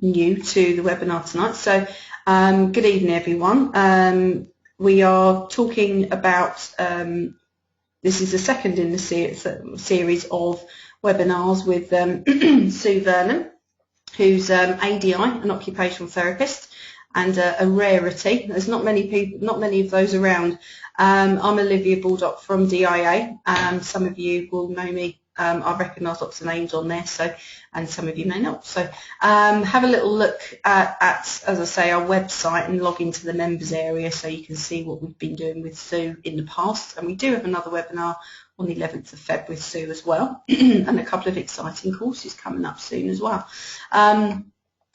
new to the webinar tonight. So good evening everyone. We are talking about, this is the second in the series of webinars with Sue Vernon, who's ADI, an occupational therapist, and a rarity. There's not many people, not many of those around. I'm Olivia Baldock from DIA. Some of you will know me. I recognise lots of names on there, so, and some of you may not. So have a little look at, as I say, our website and log into the members area so you can see what we've been doing with Sue in the past. And we do have another webinar on the 11th of Feb with Sue as well, and a couple of exciting courses coming up soon as well.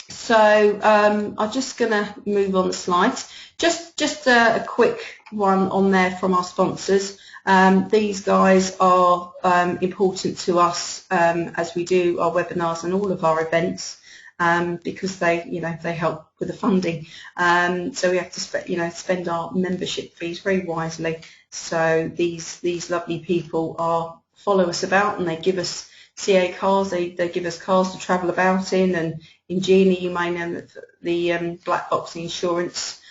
So I'm just going to move on the slides. Just a quick one on there from our sponsors. These guys are important to us as we do our webinars and all of our events, because they help with the funding. So we have to spend our membership fees very wisely. So these lovely people follow us about, and they give us CA cars. They give us cars to travel about in, and in Genie you may know the black box insurance.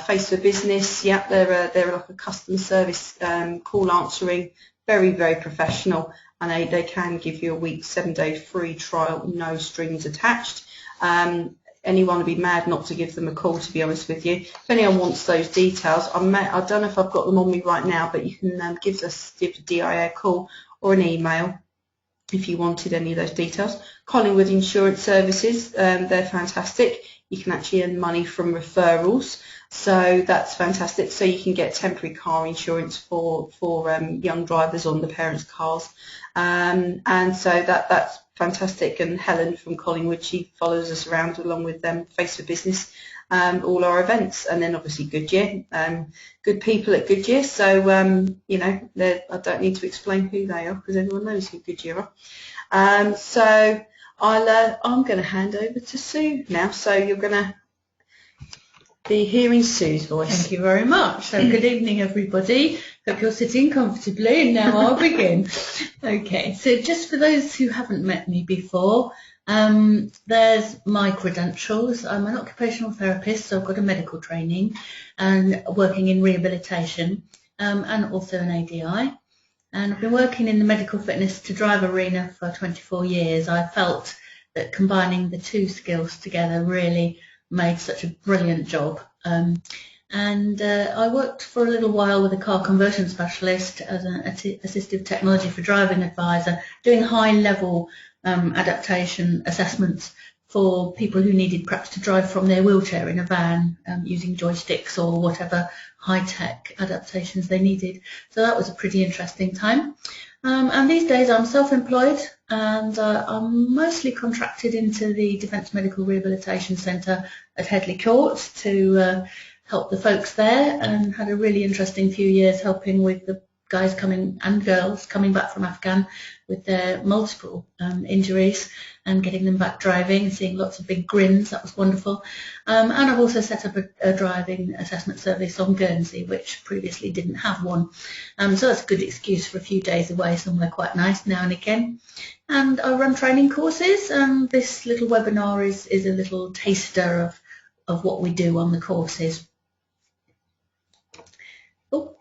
Face for Business, yeah, they're like a customer service call answering, very, very professional, and they can give you a week, 7-day free trial, no strings attached. Anyone would be mad not to give them a call, to be honest with you. If anyone wants those details, I don't know if I've got them on me right now, but you can give DIA a call or an email if you wanted any of those details. Collingwood Insurance Services, they're fantastic. You can actually earn money from referrals, so that's fantastic. So you can get temporary car insurance for young drivers on the parents' cars, and so that's fantastic. And Helen from Collingwood, she follows us around along with Face for Business, all our events, and then obviously Goodyear, good people at Goodyear. So I don't need to explain who they are because everyone knows who Goodyear are. So I'm going to hand over to Sue now. So you're going to be hearing Sue's voice. Thank you very much. So good evening, everybody. Hope you're sitting comfortably, and now I'll begin. Okay, so just for those who haven't met me before, there's my credentials. I'm an occupational therapist, so I've got a medical training and working in rehabilitation, and also an ADI. And I've been working in the medical fitness to drive arena for 24 years. I felt that combining the two skills together really made such a brilliant job. I worked for a little while with a car conversion specialist as an assistive technology for driving advisor, doing high-level adaptation assessments for people who needed perhaps to drive from their wheelchair in a van using joysticks or whatever high-tech adaptations they needed. So that was a pretty interesting time. And these days I'm self-employed, and I'm mostly contracted into the Defence Medical Rehabilitation Centre at Headley Court to help the folks there, and had a really interesting few years helping with the guys and girls coming back from Afghan with their multiple injuries and getting them back driving and seeing lots of big grins. That was wonderful. And I've also set up a driving assessment service on Guernsey, which previously didn't have one. So that's a good excuse for a few days away somewhere quite nice now and again. And I run training courses, and this little webinar is a little taster of what we do on the courses. Oh,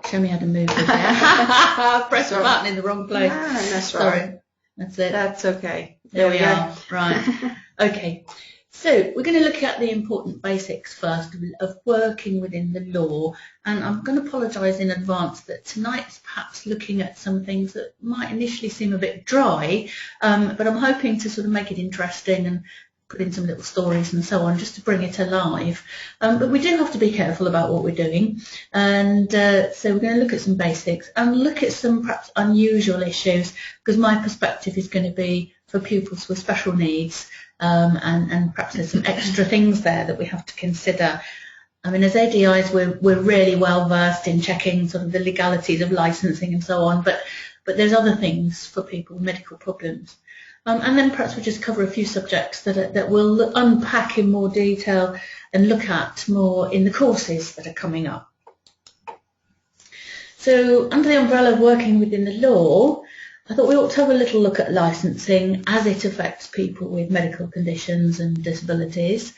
show me how to move it there. Press the button in the wrong place. No, that's right. Sorry, that's it. That's okay. There we are. Right. Okay. So we're going to look at the important basics first of working within the law, and I'm going to apologise in advance that tonight's perhaps looking at some things that might initially seem a bit dry, but I'm hoping to sort of make it interesting and put in some little stories and so on just to bring it alive. But we do have to be careful about what we're doing, and so we're going to look at some basics and look at some perhaps unusual issues, because my perspective is going to be for pupils with special needs, and perhaps there's some extra things there that we have to consider. I mean, as ADIs, we're really well versed in checking sort of the legalities of licensing and so on, but there's other things for people with medical problems. And then perhaps we'll just cover a few subjects that we'll unpack in more detail and look at more in the courses that are coming up. So under the umbrella of working within the law, I thought we ought to have a little look at licensing as it affects people with medical conditions and disabilities.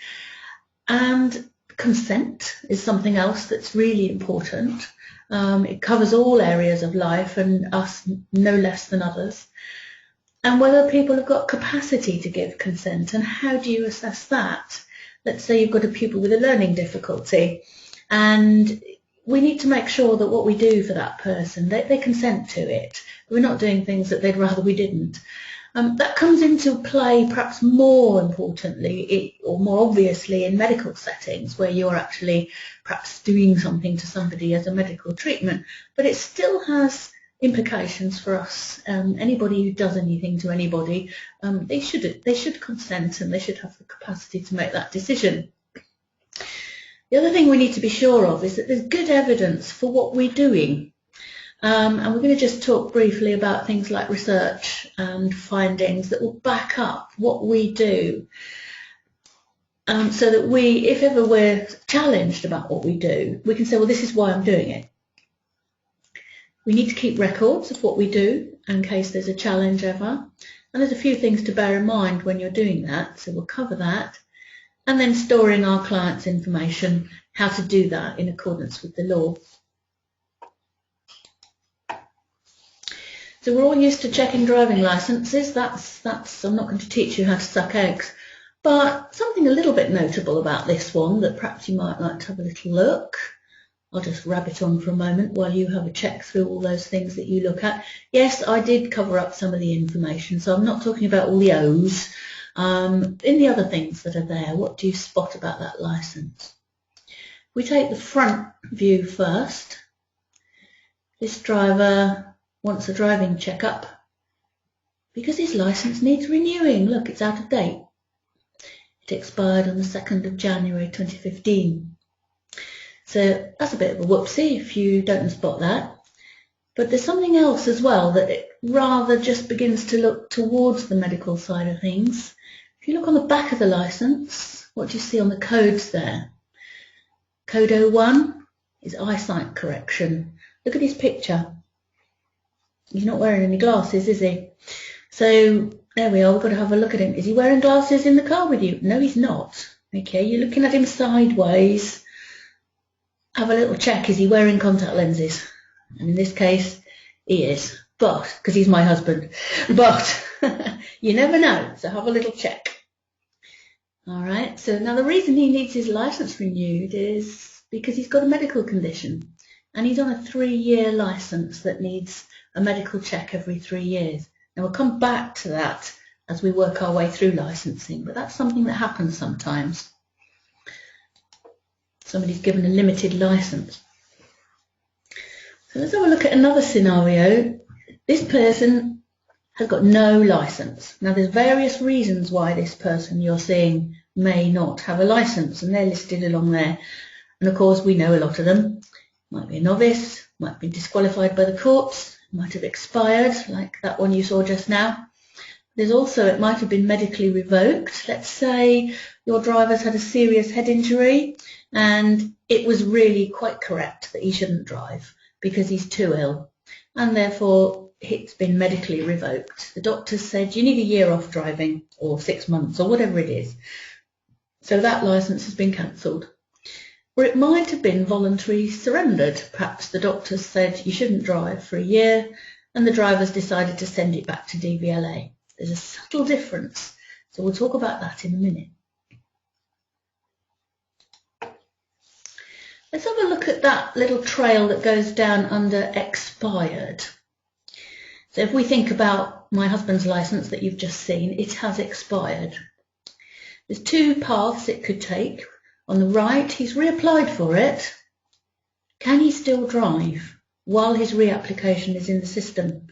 And consent is something else that's really important. It covers all areas of life and us no less than others. And whether people have got capacity to give consent, and how do you assess that? Let's say you've got a pupil with a learning difficulty, and we need to make sure that what we do for that person, they consent to it. We're not doing things that they'd rather we didn't. That comes into play perhaps more importantly or more obviously in medical settings where you're actually perhaps doing something to somebody as a medical treatment, but it still has implications for us. Anybody who does anything to anybody, they should consent, and they should have the capacity to make that decision. The other thing we need to be sure of is that there's good evidence for what we're doing. And we're going to just talk briefly about things like research and findings that will back up what we do, so that if ever we're challenged about what we do, we can say, well, this is why I'm doing it. We need to keep records of what we do in case there's a challenge ever. And there's a few things to bear in mind when you're doing that, so we'll cover that. And then storing our clients' information, how to do that in accordance with the law. So we're all used to checking driving licences. I'm not going to teach you how to suck eggs. But something a little bit notable about this one that perhaps you might like to have a little look. I'll just rabbit on for a moment while you have a check through all those things that you look at. Yes, I did cover up some of the information, so I'm not talking about all the O's. In the other things that are there, what do you spot about that licence? We take the front view first. This driver wants a driving checkup because his licence needs renewing. Look, it's out of date. It expired on the 2nd of January 2015. So that's a bit of a whoopsie if you don't spot that. But there's something else as well that it rather just begins to look towards the medical side of things. If you look on the back of the licence, what do you see on the codes there? Code 01 is eyesight correction. Look at his picture. He's not wearing any glasses, is he? So there we are, we've got to have a look at him. Is he wearing glasses in the car with you? No, he's not. Okay, you're looking at him sideways. Have a little check, is he wearing contact lenses? And in this case, he is. But, because he's my husband. But, you never know, so have a little check. Alright, so now the reason he needs his licence renewed is because he's got a medical condition. And he's on a 3-year licence that needs a medical check every 3 years. Now we'll come back to that as we work our way through licensing, but that's something that happens sometimes. Somebody's given a limited license. So let's have a look at another scenario. This person has got no license. Now there's various reasons why this person you're seeing may not have a license, and they're listed along there. And of course we know a lot of them. Might be a novice, might be disqualified by the courts, might have expired, like that one you saw just now. There's also, it might have been medically revoked. Let's say your driver's had a serious head injury and it was really quite correct that he shouldn't drive because he's too ill, and therefore it's been medically revoked. The doctor said you need a year off driving or 6 months or whatever it is. So that licence has been cancelled. Or it might have been voluntary surrendered. Perhaps the doctor said you shouldn't drive for a year and the driver's decided to send it back to DVLA. There's a subtle difference, so we'll talk about that in a minute. Let's have a look at that little trail that goes down under expired. So if we think about my husband's licence that you've just seen, it has expired. There's 2 paths it could take. On the right, he's reapplied for it. Can he still drive while his reapplication is in the system?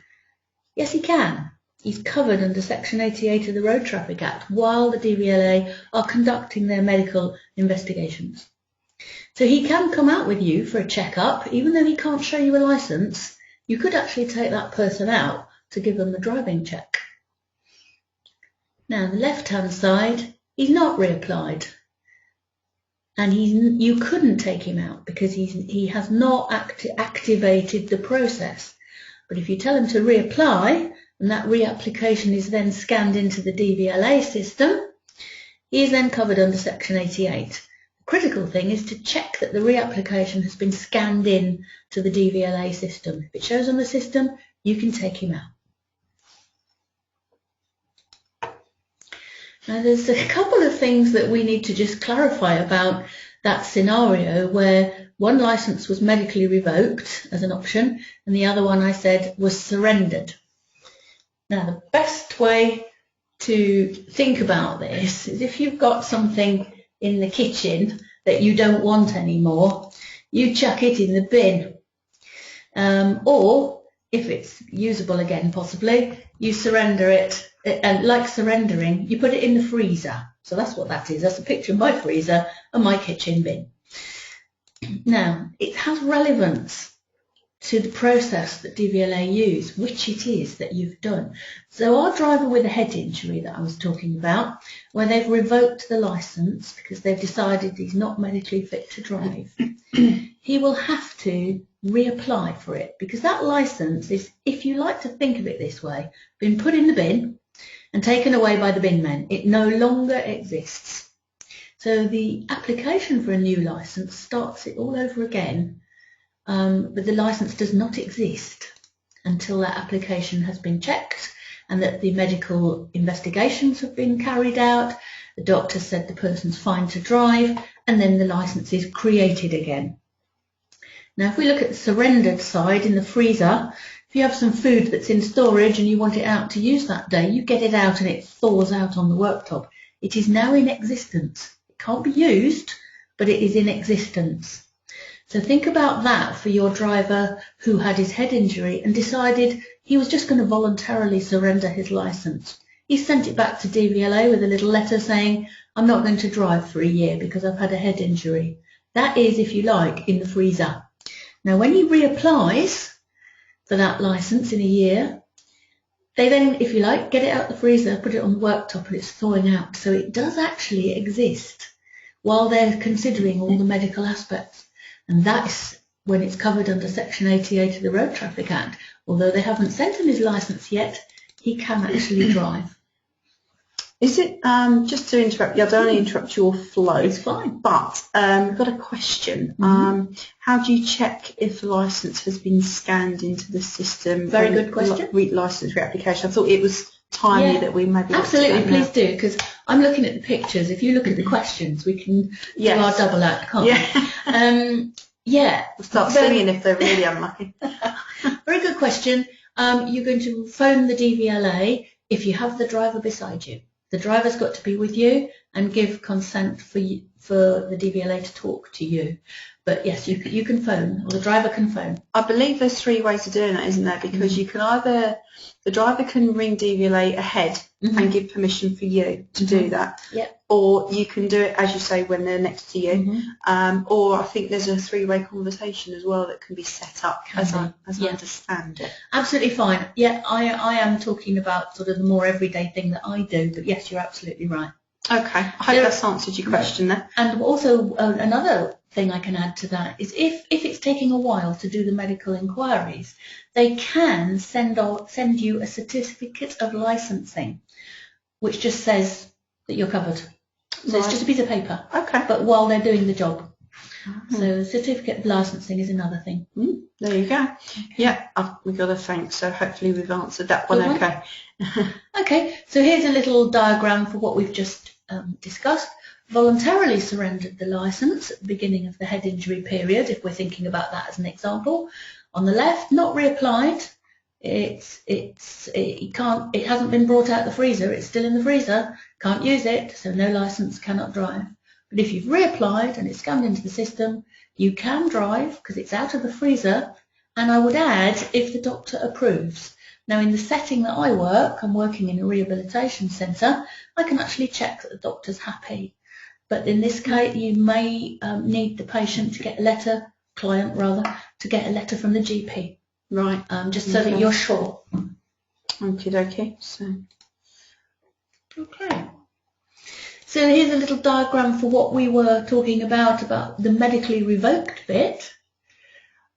Yes, he can. He's covered under Section 88 of the Road Traffic Act while the DVLA are conducting their medical investigations. So he can come out with you for a check-up, even though he can't show you a licence. You could actually take that person out to give them the driving check. Now, the left-hand side, he's not reapplied. And you couldn't take him out because he has not activated the process. But if you tell him to reapply, and that reapplication is then scanned into the DVLA system, he is then covered under Section 88. The critical thing is to check that the reapplication has been scanned in to the DVLA system. If it shows on the system, you can take him out. Now there's a couple of things that we need to just clarify about that scenario where one licence was medically revoked as an option and the other one, I said, was surrendered. Now the best way to think about this is if you've got something in the kitchen that you don't want anymore, you chuck it in the bin. Or if it's usable again possibly, you surrender it, and like surrendering, you put it in the freezer. So that's what that is. That's a picture of my freezer and my kitchen bin. Now, it has relevance to the process that DVLA use, which it is that you've done. So our driver with a head injury that I was talking about, where they've revoked the licence because they've decided he's not medically fit to drive, he will have to reapply for it because that licence is, if you like to think of it this way, been put in the bin and taken away by the bin men. It no longer exists. So the application for a new licence starts it all over again, but the licence does not exist until that application has been checked and that the medical investigations have been carried out, the doctor said the person's fine to drive, and then the licence is created again. Now if we look at the surrendered side in the freezer, if you have some food that's in storage and you want it out to use that day, you get it out and it thaws out on the worktop. It is now in existence. It can't be used, but it is in existence. So think about that for your driver who had his head injury and decided he was just going to voluntarily surrender his licence. He sent it back to DVLA with a little letter saying, I'm not going to drive for a year because I've had a head injury. That is, if you like, in the freezer. Now when he reapplies for that licence in a year, they then, if you like, get it out the freezer, put it on the worktop and it's thawing out. So it does actually exist while they're considering all the medical aspects. And that's when it's covered under Section 88 of the Road Traffic Act. Although they haven't sent him his licence yet, he can actually drive. Is it, just to interrupt you, I don't want to interrupt your flow. It's fine. But I've got a question. How do you check if the licence has been scanned into the system? Very good question. Licence reapplication. I thought it was timely that we maybe... Absolutely, please do, because I'm looking at the pictures. If you look at the questions, we can do our double act, can't we? We'll start singing if they're really unlucky. Very good question. You're going to phone the DVLA if you have the driver beside you. The driver's got to be with you and give consent for the DVLA to talk to you. But yes, you can phone, or the driver can phone. I believe there's 3 ways of doing that, isn't there? Because you can either, the driver can ring DVLA ahead and give permission for you to do that. Or you can do it, as you say, when they're next to you. Or I think there's a 3-way conversation as well that can be set up, as I understand it. Absolutely fine. Yeah, I am talking about sort of the more everyday thing that I do, but yes, you're absolutely right. Okay, I hope that's answered your question there. And also another thing I can add to that is if it's taking a while to do the medical inquiries, they can send you a certificate of licensing, which just says that you're covered. So it's just a piece of paper. Okay. But while they're doing the job. So certificate of licensing is another thing. There you go. Yeah, we've got a thanks, so hopefully we've answered that one okay. Okay, so here's a little diagram for what we've just discussed. Voluntarily surrendered the licence at the beginning of the head injury period, if we're thinking about that as an example. On the left, not reapplied. It hasn't been brought out the freezer, it's still in the freezer, can't use it, so no licence, cannot drive. But if you've reapplied and it's scanned into the system, you can drive because it's out of the freezer, and I would add, if the doctor approves. Now in the setting that I work, I'm working in a rehabilitation centre, I can actually check that the doctor's happy. But in this case, you may need the patient to get a letter, client rather, to get a letter from the GP. Right. Just so that you're sure. Okie dokie. Okay. So here's a little diagram for what we were talking about the medically revoked bit.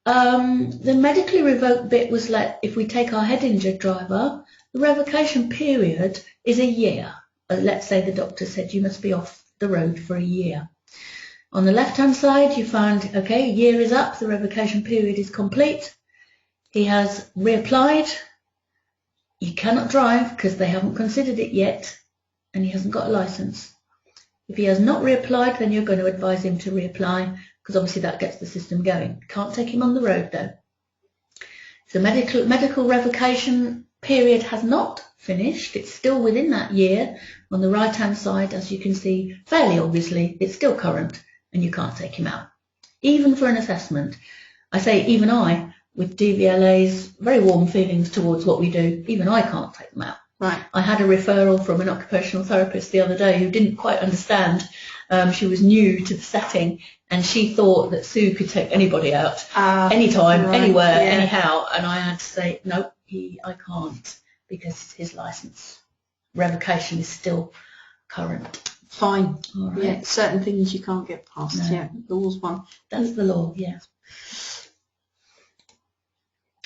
The medically revoked bit was like if we take our head injured driver The revocation period is a year. Let's say the doctor said you must be off the road for a year. On the left-hand side, you find, okay, a year is up, the revocation period is complete. He has reapplied. You cannot drive because they haven't considered it yet, and he hasn't got a licence. If he has not reapplied, then you're going to advise him to reapply, because obviously that gets the system going. Can't take him on the road though. So medical revocation period has not finished. It's still within that year. On the right-hand side, as you can see, fairly obviously, it's still current, and you can't take him out. Even for an assessment. I say even I, with DVLA's very warm feelings towards what we do, even I can't take them out. Right. I had a referral from an occupational therapist the other day who didn't quite understand. She was new to the setting, and she thought that Sue could take anybody out, anytime, right, anywhere, anyhow. And I had to say, no, I can't, because his licence revocation is still current. Fine. Right. Yeah, certain things you can't get past. No. Yeah, the law's one. That's the law, yeah.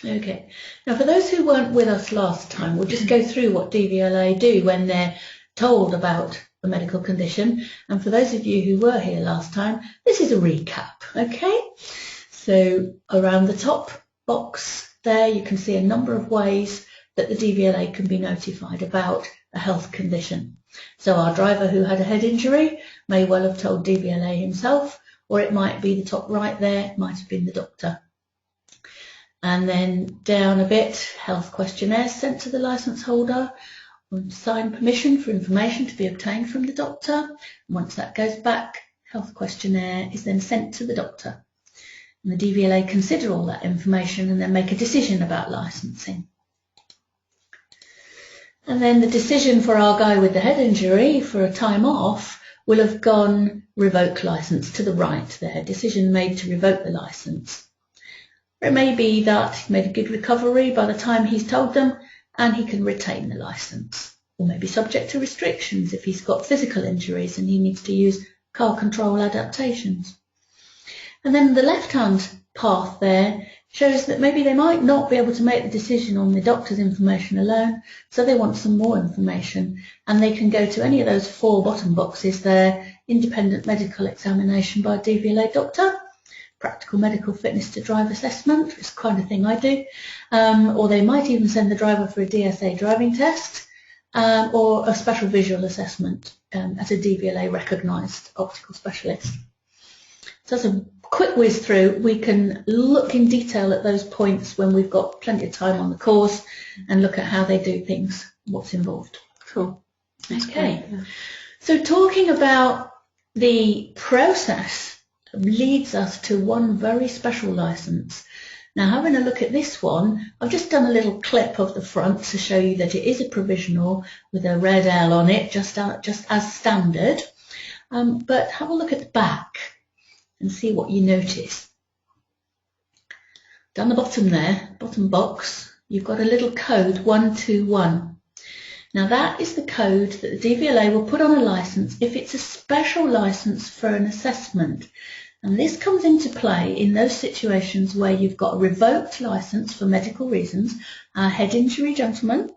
Okay, now for those who weren't with us last time, we'll just go through what DVLA do when they're told about a medical condition. And for those of you who were here last time, this is a recap, okay? So around the top box there, you can see a number of ways that the DVLA can be notified about a health condition. So our driver who had a head injury may well have told DVLA himself, or it might be the top right there, it might have been the doctor. And then down a bit, health questionnaire sent to the licence holder, sign permission for information to be obtained from the doctor. Once that goes back, health questionnaire is then sent to the doctor. And the DVLA consider all that information and then make a decision about licensing. And then the decision for our guy with the head injury for a time off will have gone revoke licence to the right there, decision made to revoke the licence. It may be that he made a good recovery by the time he's told them and he can retain the licence, or maybe subject to restrictions if he's got physical injuries and he needs to use car control adaptations. And then the left-hand path there shows that maybe they might not be able to make the decision on the doctor's information alone, so they want some more information, and they can go to any of those 4 bottom boxes there: independent medical examination by a DVLA doctor, practical medical fitness to drive assessment, which is the kind of thing I do, or they might even send the driver for a DSA driving test, or a special visual assessment as a DVLA recognised optical specialist. So that's a quick whiz through. We can look in detail at those points when we've got plenty of time on the course and look at how they do things, what's involved. Cool. That's okay. Great, yeah. So talking about the process leads us to one very special licence. Now, having a look at this one, I've just done a little clip of the front to show you that it is a provisional with a red L on it, just as standard. But have a look at the back and see what you notice. Down the bottom there, bottom box, you've got a little code 121. Now that is the code that the DVLA will put on a licence if it's a special licence for an assessment. And this comes into play in those situations where you've got a revoked licence for medical reasons. Our head injury gentleman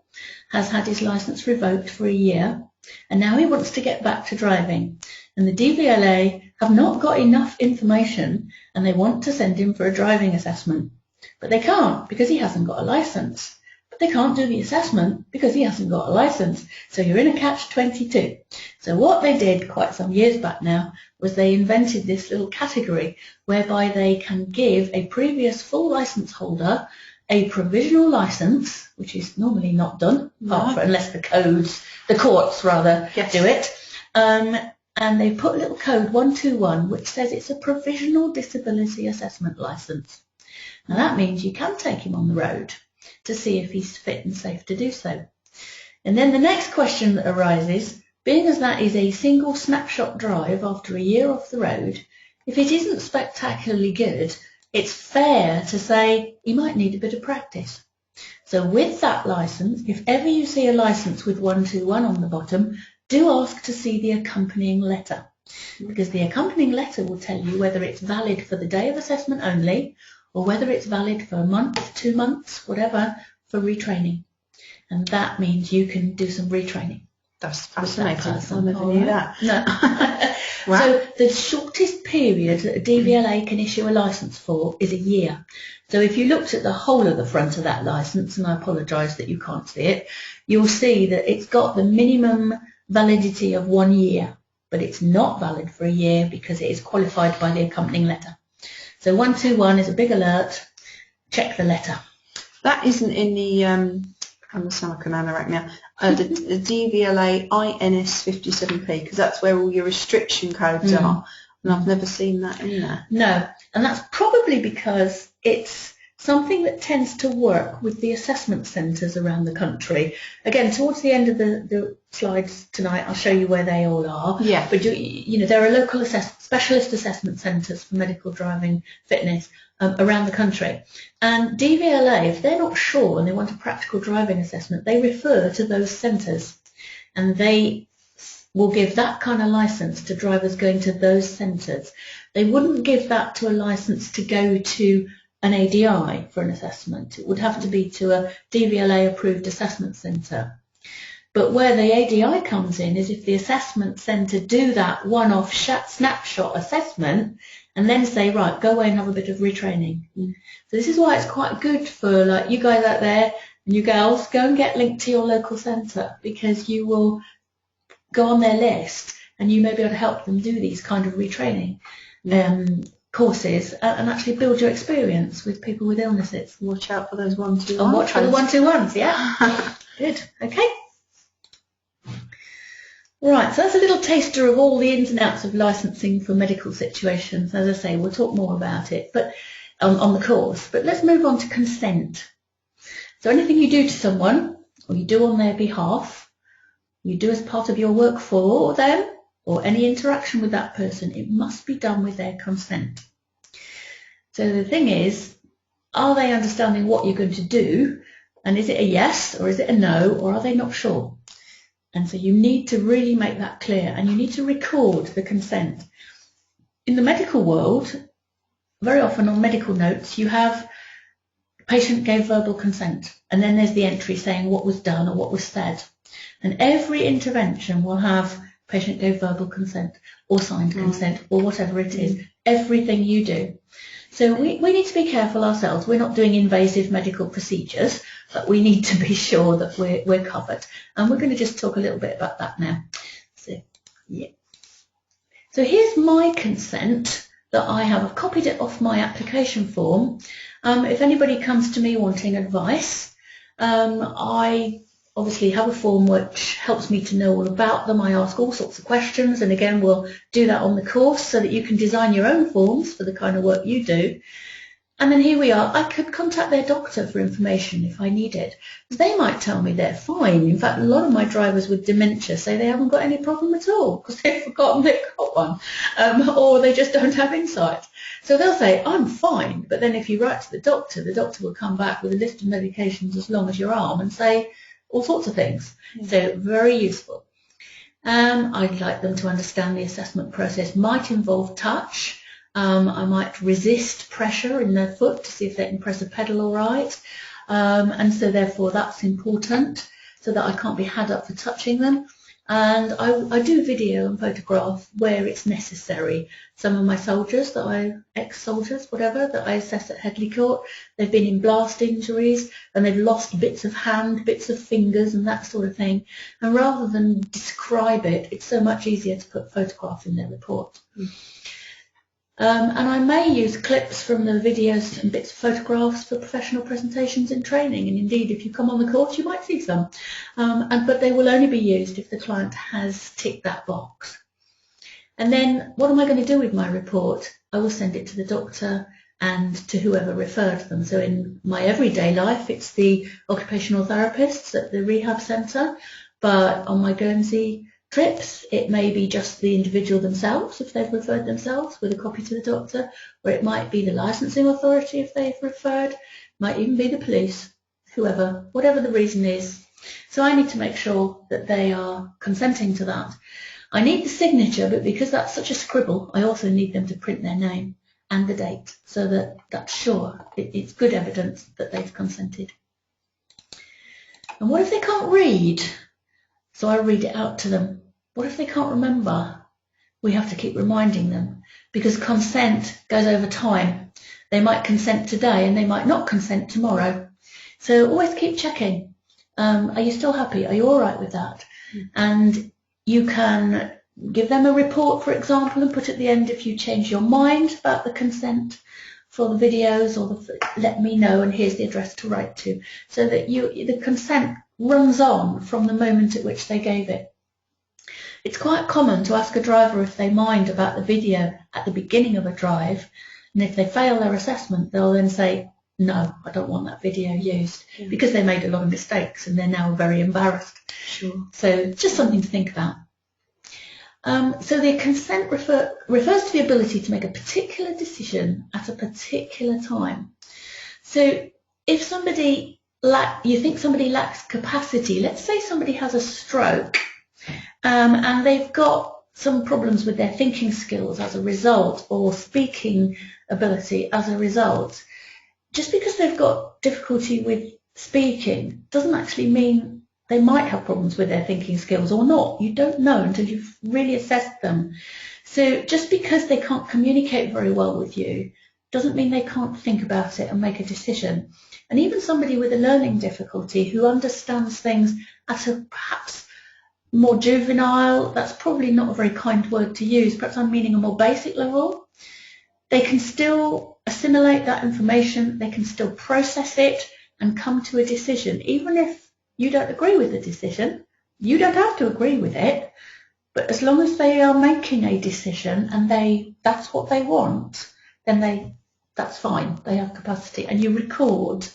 has had his licence revoked for a year, and now he wants to get back to driving. And the DVLA have not got enough information, and they want to send him for a driving assessment. But they can't, because he hasn't got a licence. But they can't do the assessment because he hasn't got a licence. So you're in a catch-22. So what they did quite some years back now was they invented this little category whereby they can give a previous full licence holder a provisional licence, which is normally not done, unless the courts do it. And they put a little code 121 which says it's a provisional disability assessment licence. Now that means you can take him on the road to see if he's fit and safe to do so. And then the next question that arises, being as that is a single snapshot drive after a year off the road, if it isn't spectacularly good, it's fair to say he might need a bit of practice. So with that licence, if ever you see a licence with 121 on the bottom, do ask to see the accompanying letter, because the accompanying letter will tell you whether it's valid for the day of assessment only, or whether it's valid for a month, 2 months, whatever, for retraining. and that means you can do some retraining. That's with that fascinating. person. I never knew that. No. Wow. So the shortest period that a DVLA can issue a licence for is a year. So if you looked at the whole of the front of that licence, and I apologise that you can't see it, you'll see that it's got the minimum validity of 1 year, but it's not valid for a year because it is qualified by the accompanying letter. So 121 is a big alert, check the letter. That isn't in the, I'm going to sound like an anorak now, the DVLA INS 57P, because that's where all your restriction codes are, and I've never seen that in there. No, and that's probably because it's something that tends to work with the assessment centres around the country. Again, towards the end of the slides tonight, I'll show you where they all are. Yeah. But you know, there are local specialist assessment centres for medical driving fitness around the country. And DVLA, if they're not sure and they want a practical driving assessment, they refer to those centres, and they will give that kind of licence to drivers going to those centres. They wouldn't give that to a licence to go to an ADI for an assessment. It would have to be to a DVLA approved assessment centre. But where the ADI comes in is if the assessment centre do that one-off snapshot assessment and then say, right, go away and have a bit of retraining. So this is why it's quite good for like you guys out there and you girls, go and get linked to your local centre, because you will go on their list and you may be able to help them do these kind of retraining courses and actually build your experience with people with illnesses. Watch out for those 121s. And watch for the 121s, yeah. Good, okay. Right, so that's a little taster of all the ins and outs of licensing for medical situations. As I say, we'll talk more about it but on the course. But let's move on to consent. So anything you do to someone, or you do on their behalf, you do as part of your work for them, or any interaction with that person, it must be done with their consent. So the thing is, are they understanding what you're going to do, and is it a yes or is it a no, or are they not sure? And so you need to really make that clear, and you need to record the consent. In the medical world, very often on medical notes, you have patient gave verbal consent, and then there's the entry saying what was done or what was said. And every intervention will have patient gave verbal consent or signed consent or whatever it is, everything you do. So we need to be careful ourselves. We're not doing invasive medical procedures, but we need to be sure that we're covered. And we're going to just talk a little bit about that now. So, yeah. So here's my consent that I have. I've copied it off my application form. If anybody comes to me wanting advice, I obviously have a form which helps me to know all about them. I ask all sorts of questions, and again we'll do that on the course so that you can design your own forms for the kind of work you do. And then here we are. I could contact their doctor for information if I need it. They might tell me they're fine. In fact, a lot of my drivers with dementia say they haven't got any problem at all because they've forgotten they've got one, or they just don't have insight. So they'll say, I'm fine. But then if you write to the doctor will come back with a list of medications as long as your arm and say all sorts of things. So very useful. I'd like them to understand the assessment process might involve touch. I might resist pressure in their foot to see if they can press a pedal all right. And so therefore that's important, so that I can't be had up for touching them. And I do video and photograph where it's necessary. Some of my soldiers ex-soldiers, whatever, that I assess at Headley Court, they've been in blast injuries and they've lost bits of hand, bits of fingers and that sort of thing. And rather than describe it, it's so much easier to put photographs in their report. And I may use clips from the videos and bits of photographs for professional presentations and training. And indeed, if you come on the course, you might see some. But they will only be used if the client has ticked that box. And then what am I going to do with my report? I will send it to the doctor and to whoever referred them. So in my everyday life, it's the occupational therapists at the rehab centre. But on my Guernsey trips, it may be just the individual themselves if they've referred themselves with a copy to the doctor, or it might be the licensing authority if they've referred, might even be the police, whoever, whatever the reason is. So I need to make sure that they are consenting to that. I need the signature, but because that's such a scribble, I also need them to print their name and the date so that that's sure. It's good evidence that they've consented. And what if they can't read? So I read it out to them. What if they can't remember? We have to keep reminding them, because consent goes over time. They might consent today and they might not consent tomorrow. So always keep checking. Are you still happy? Are you all right with that? And you can give them a report, for example, and put at the end if you change your mind about the consent for the videos, or let me know and here's the address to write to, so that the consent runs on from the moment at which they gave it. It's quite common to ask a driver if they mind about the video at the beginning of a drive, and if they fail their assessment, they'll then say, no, I don't want that video used, because they made a lot of mistakes and they're now very embarrassed. Sure. So just something to think about. So the consent refers to the ability to make a particular decision at a particular time. So if you think somebody lacks capacity, let's say somebody has a stroke, and they've got some problems with their thinking skills as a result, or speaking ability as a result, just because they've got difficulty with speaking doesn't actually mean they might have problems with their thinking skills or not. You don't know until you've really assessed them. So just because they can't communicate very well with you doesn't mean they can't think about it and make a decision. And even somebody with a learning difficulty who understands things at a perhaps more juvenile, that's probably not a very kind word to use, perhaps I'm meaning a more basic level, they can still assimilate that information, they can still process it and come to a decision, even if you don't agree with the decision. You don't have to agree with it, but as long as they are making a decision and that's what they want, then that's fine. They have capacity, and you record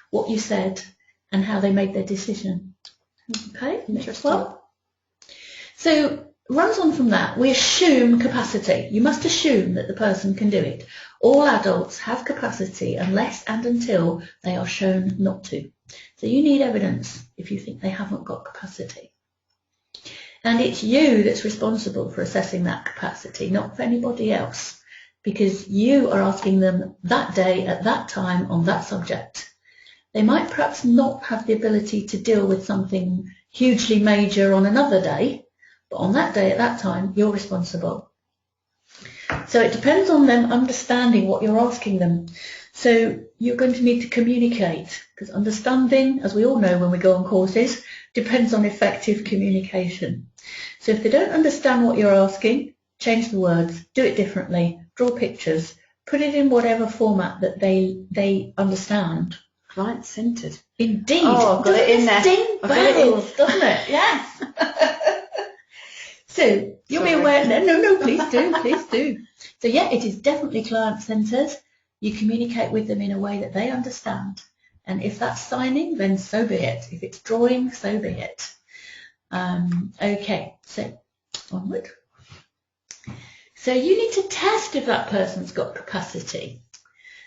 what you said and how they made their decision. Okay, next one. So runs on from that. We assume capacity. You must assume that the person can do it. All adults have capacity unless and until they are shown not to. So you need evidence if you think they haven't got capacity. And it's you that's responsible for assessing that capacity, not for anybody else, because you are asking them that day at that time on that subject. They might perhaps not have the ability to deal with something hugely major on another day, but on that day at that time, you're responsible. So it depends on them understanding what you're asking them. So you're going to need to communicate, because understanding, as we all know when we go on courses, depends on effective communication. So if they don't understand what you're asking, change the words, do it differently, draw pictures, put it in whatever format that they understand. Client-centred. Indeed. Oh, I've got it in there. Ding bells, doesn't it? Yes. So you'll be aware. No, please do. So yeah, it is definitely client-centred. You communicate with them in a way that they understand. And if that's signing, then so be it. If it's drawing, so be it. Okay, so onward. So you need to test if that person's got capacity.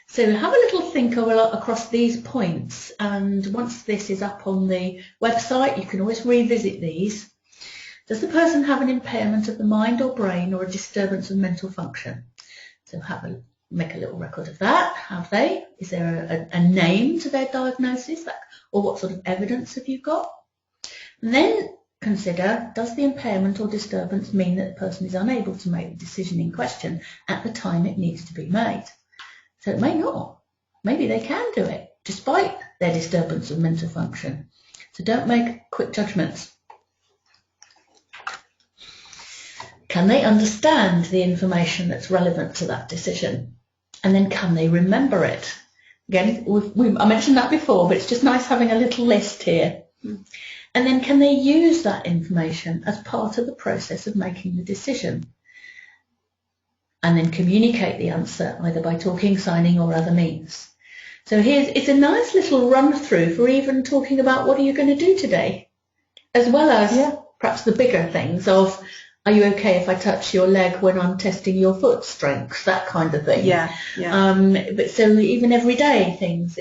So have a little think across these points, and once this is up on the website, you can always revisit these. Does the person have an impairment of the mind or brain, or a disturbance of mental function? So make a little record of that. Have they? Is there a name to their diagnosis? Or what sort of evidence have you got? And then consider, does the impairment or disturbance mean that the person is unable to make the decision in question at the time it needs to be made? So it may not. Maybe they can do it, despite their disturbance of mental function. So don't make quick judgments. Can they understand the information that's relevant to that decision? And then can they remember it? Again, I mentioned that before, but it's just nice having a little list here. And then can they use that information as part of the process of making the decision? And then communicate the answer either by talking, signing, or other means. So it's a nice little run through for even talking about what are you going to do today, as well as perhaps the bigger things of, are you okay if I touch your leg when I'm testing your foot strength, that kind of thing. But so even everyday things,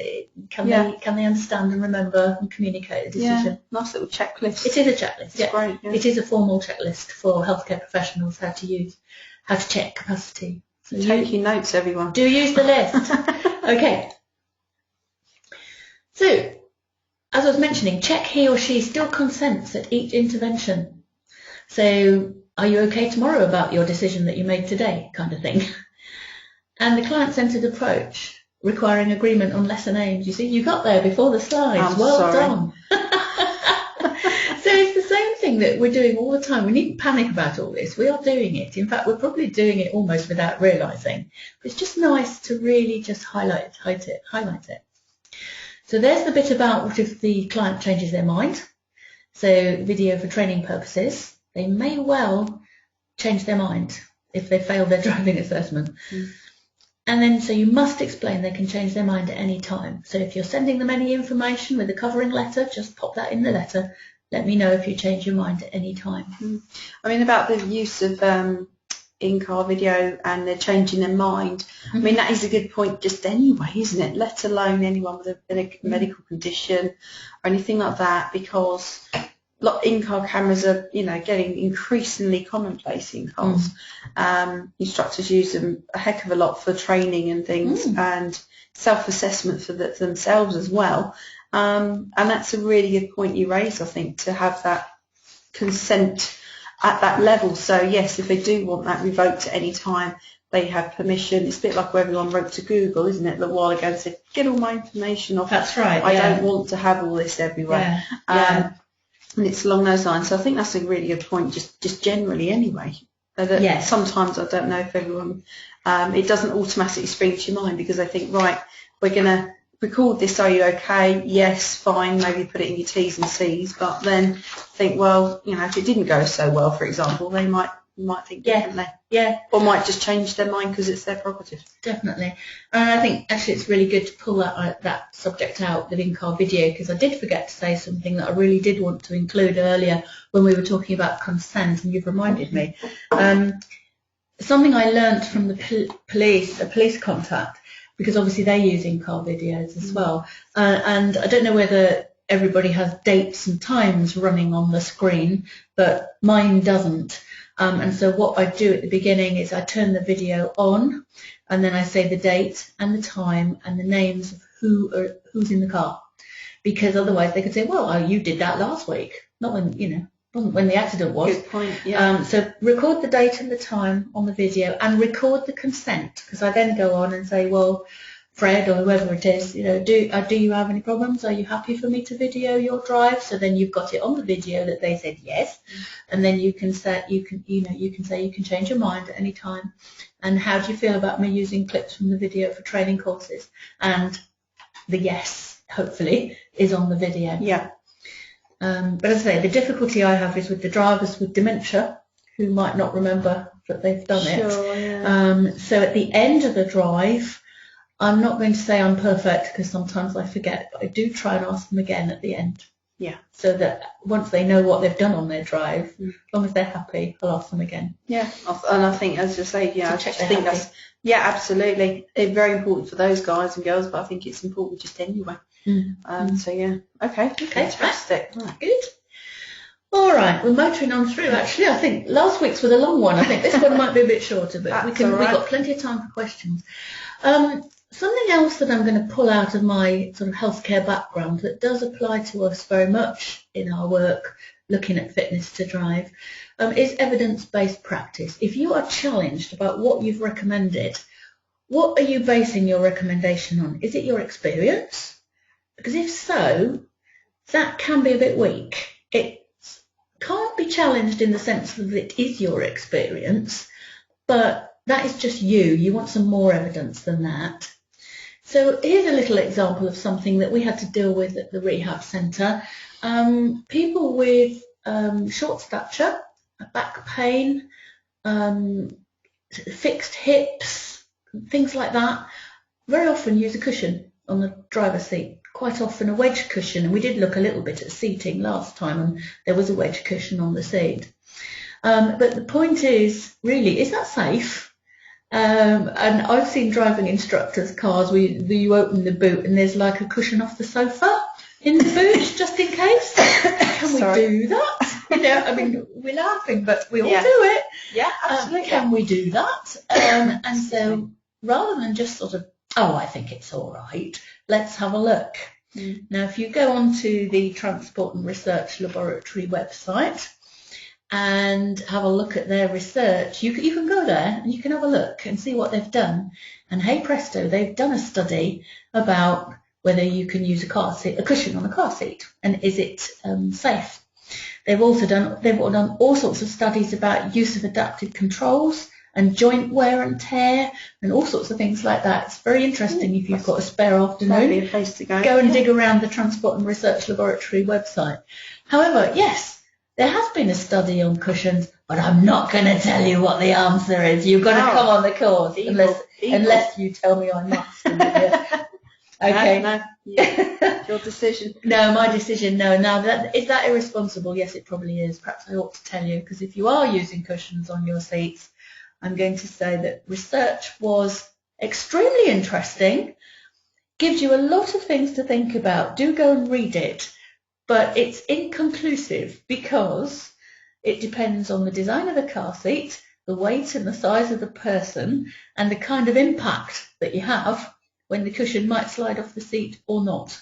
can they understand and remember and communicate a decision? Yeah, nice little checklist. It is a checklist. It's great. Yeah. It is a formal checklist for healthcare professionals how to check capacity. So taking notes, everyone. Do use the list. Okay. So as I was mentioning, check he or she still consents at each intervention. So, are you okay tomorrow about your decision that you made today, kind of thing. And the client-centred approach, requiring agreement on lesson aims. You see, you got there before the slides. Well done. So it's the same thing that we're doing all the time. We needn't panic about all this. We are doing it. In fact, we're probably doing it almost without realising. But it's just nice to really just highlight it. So there's the bit about what if the client changes their mind. So video for training purposes. They may well change their mind if they fail their driving assessment. And then, so you must explain they can change their mind at any time. So if you're sending them any information with a covering letter, just pop that in the letter. Let me know if you change your mind at any time. I mean, about the use of in-car video and they're changing their mind, I mean, that is a good point just anyway, isn't it? Let alone anyone with a medical condition or anything like that, because in-car cameras are, getting increasingly commonplace in cars. Instructors use them a heck of a lot for training and things, and self-assessment for themselves as well. And that's a really good point you raised, I think, to have that consent at that level. So yes, if they do want that revoked at any time, they have permission. It's a bit like where everyone wrote to Google, isn't it, a while ago, and said, get all my information off. That's right. I don't want to have all this everywhere. And it's along those lines. So I think that's a really good point, just generally anyway. Yes. Sometimes I don't know if everyone, it doesn't automatically spring to your mind because they think, right, we're going to record this, are you okay? Yes, fine, maybe put it in your T's and C's, but then think, well, if it didn't go so well, for example, they might think differently. Yeah. Or might just change their mind because it's their prerogative. Definitely. And I think actually it's really good to pull that subject out with in-car video, because I did forget to say something that I really did want to include earlier when we were talking about consent, and you've reminded me. Something I learnt from the police contact, because obviously they use in-car videos as well. And I don't know whether everybody has dates and times running on the screen, but mine doesn't. And so what I do at the beginning is I turn the video on, and then I say the date and the time and the names of who's in the car, because otherwise they could say, well, you did that last week, not when, wasn't when the accident was. Good point, yeah. So record the date and the time on the video and record the consent, because I then go on and say, well, Fred or whoever it is, do you have any problems? Are you happy for me to video your drive? So then you've got it on the video that they said yes, and then you can say you can change your mind at any time. And how do you feel about me using clips from the video for training courses? And the yes, hopefully, is on the video. Yeah. But as I say, the difficulty I have is with the drivers with dementia who might not remember that they've done it. Yeah. So at the end of the drive, I'm not going to say I'm perfect, because sometimes I forget, but I do try and ask them again at the end. Yeah. So that once they know what they've done on their drive, as long as they're happy, I'll ask them again. Yeah, and I think, as you say, I check just think that's, absolutely. It's very important for those guys and girls, but I think it's important just anyway. So yeah, okay, fantastic. Right. Good. All right, we're motoring on through. Actually, I think last week's was a long one. I think this one might be a bit shorter, but we've got plenty of time for questions. Something else that I'm going to pull out of my sort of healthcare background that does apply to us very much in our work looking at fitness to drive is evidence-based practice. If you are challenged about what you've recommended, what are you basing your recommendation on? Is it your experience? Because if so, that can be a bit weak. It can't be challenged in the sense that it is your experience, but that is just you. You want some more evidence than that. So here's a little example of something that we had to deal with at the rehab centre. People with short stature, back pain, fixed hips, things like that, very often use a cushion on the driver's seat, quite often a wedge cushion. And we did look a little bit at seating last time, and there was a wedge cushion on the seat. But the point is, really, is that safe? And I've seen driving instructors' cars where you open the boot and there's like a cushion off the sofa in the boot, just in case. Can we do that? I mean, we're laughing, but we all do it. Yeah, absolutely. Can we do that? And so rather than just sort of, I think it's all right, let's have a look. Now, if you go onto the Transport and Research Laboratory website and have a look at their research, you can go there and you can have a look and see what they've done. And hey presto, they've done a study about whether you can use a cushion on a car seat, and is it safe. They've done all sorts of studies about use of adaptive controls and joint wear and tear and all sorts of things like that. It's very interesting if you've got a spare afternoon. That'd be a place to go. Go and dig around the Transport and Research Laboratory website. However, yes, there has been a study on cushions, but I'm not going to tell you what the answer is. You've got to come on the course, unless you tell me I must. Okay. No, yeah. Your decision. No, my decision. No. Now, is that irresponsible? Yes, it probably is. Perhaps I ought to tell you, because if you are using cushions on your seats, I'm going to say that research was extremely interesting, gives you a lot of things to think about. Do go and read it, but it's inconclusive because it depends on the design of the car seat, the weight and the size of the person, and the kind of impact that you have when the cushion might slide off the seat or not.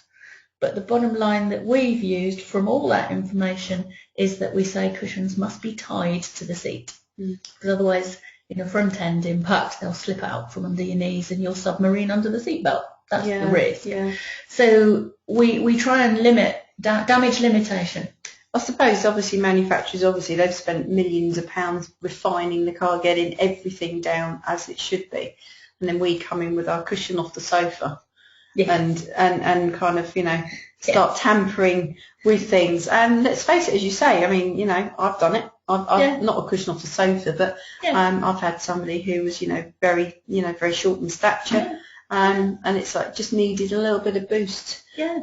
But the bottom line that we've used from all that information is that we say cushions must be tied to the seat, because otherwise, in a front end impact, they'll slip out from under your knees and you'll submarine under the seatbelt. That's the risk. Yeah. So we try and limit damage limitation. I suppose, obviously, manufacturers, they've spent millions of pounds refining the car, getting everything down as it should be. And then we come in with our cushion off the sofa and kind of, start tampering with things. And let's face it, as you say, I mean, I've done it. I've not a cushion off the sofa, but I've had somebody who was, very short in stature. And it's like just needed a little bit of boost. Yeah.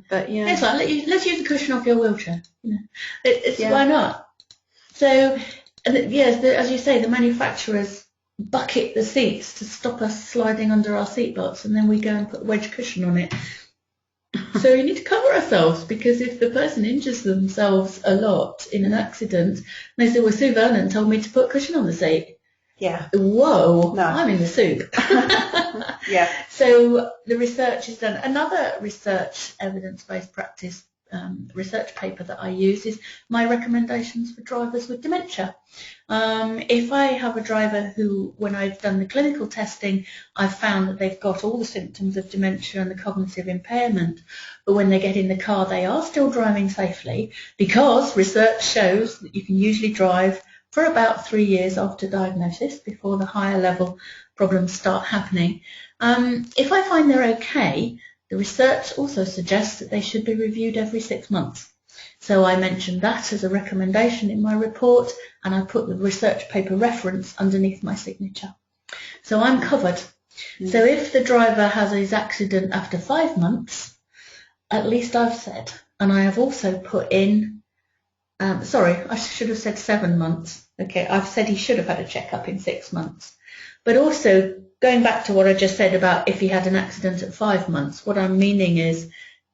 But yeah. It's like, let's use the cushion off your wheelchair. Why not? So, yes, as you say, the manufacturers bucket the seats to stop us sliding under our seatbelts, and then we go and put a wedge cushion on it. So we need to cover ourselves, because if the person injures themselves a lot in an accident, they say, well, Sue Vernon told me to put a cushion on the seat. Yeah. Whoa, no. I'm in the soup. Yeah. So the research is done. Another research, evidence-based practice research paper that I use is my recommendations for drivers with dementia. If I have a driver who, when I've done the clinical testing, I've found that they've got all the symptoms of dementia and the cognitive impairment, but when they get in the car they are still driving safely, because research shows that you can usually drive for about 3 years after diagnosis before the higher level problems start happening. If I find they're okay, the research also suggests that they should be reviewed every 6 months. So I mentioned that as a recommendation in my report, and I put the research paper reference underneath my signature. So I'm covered. So if the driver has his accident after 5 months, at least I've said, and I have also put in, sorry, I should have said 7 months. Okay, I've said he should have had a checkup in 6 months. But also, going back to what I just said about if he had an accident at 5 months, what I'm meaning is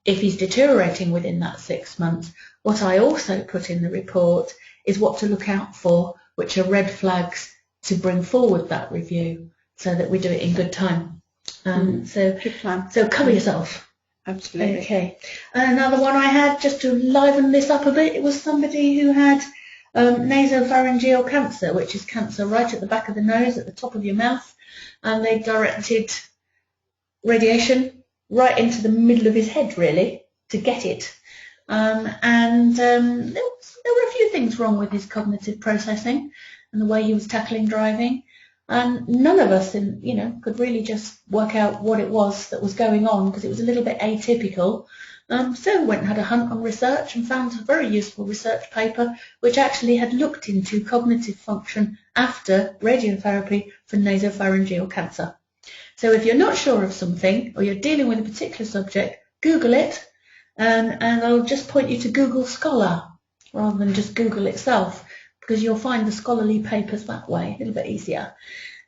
if he's deteriorating within that 6 months, what I also put in the report is what to look out for, which are red flags to bring forward that review so that we do it in good time. So good plan. So cover yourself. Absolutely. Okay. And another one I had, just to liven this up a bit, it was somebody who had nasopharyngeal cancer, which is cancer right at the back of the nose, at the top of your mouth, and they directed radiation right into the middle of his head, really, to get it. There were a few things wrong with his cognitive processing and the way he was tackling driving, and none of us, could really just work out what it was that was going on, because it was a little bit atypical. So went and had a hunt on research and found a very useful research paper which actually had looked into cognitive function after radiotherapy for nasopharyngeal cancer. So if you're not sure of something, or you're dealing with a particular subject, Google it, and I'll just point you to Google Scholar rather than just Google itself, because you'll find the scholarly papers that way, a little bit easier.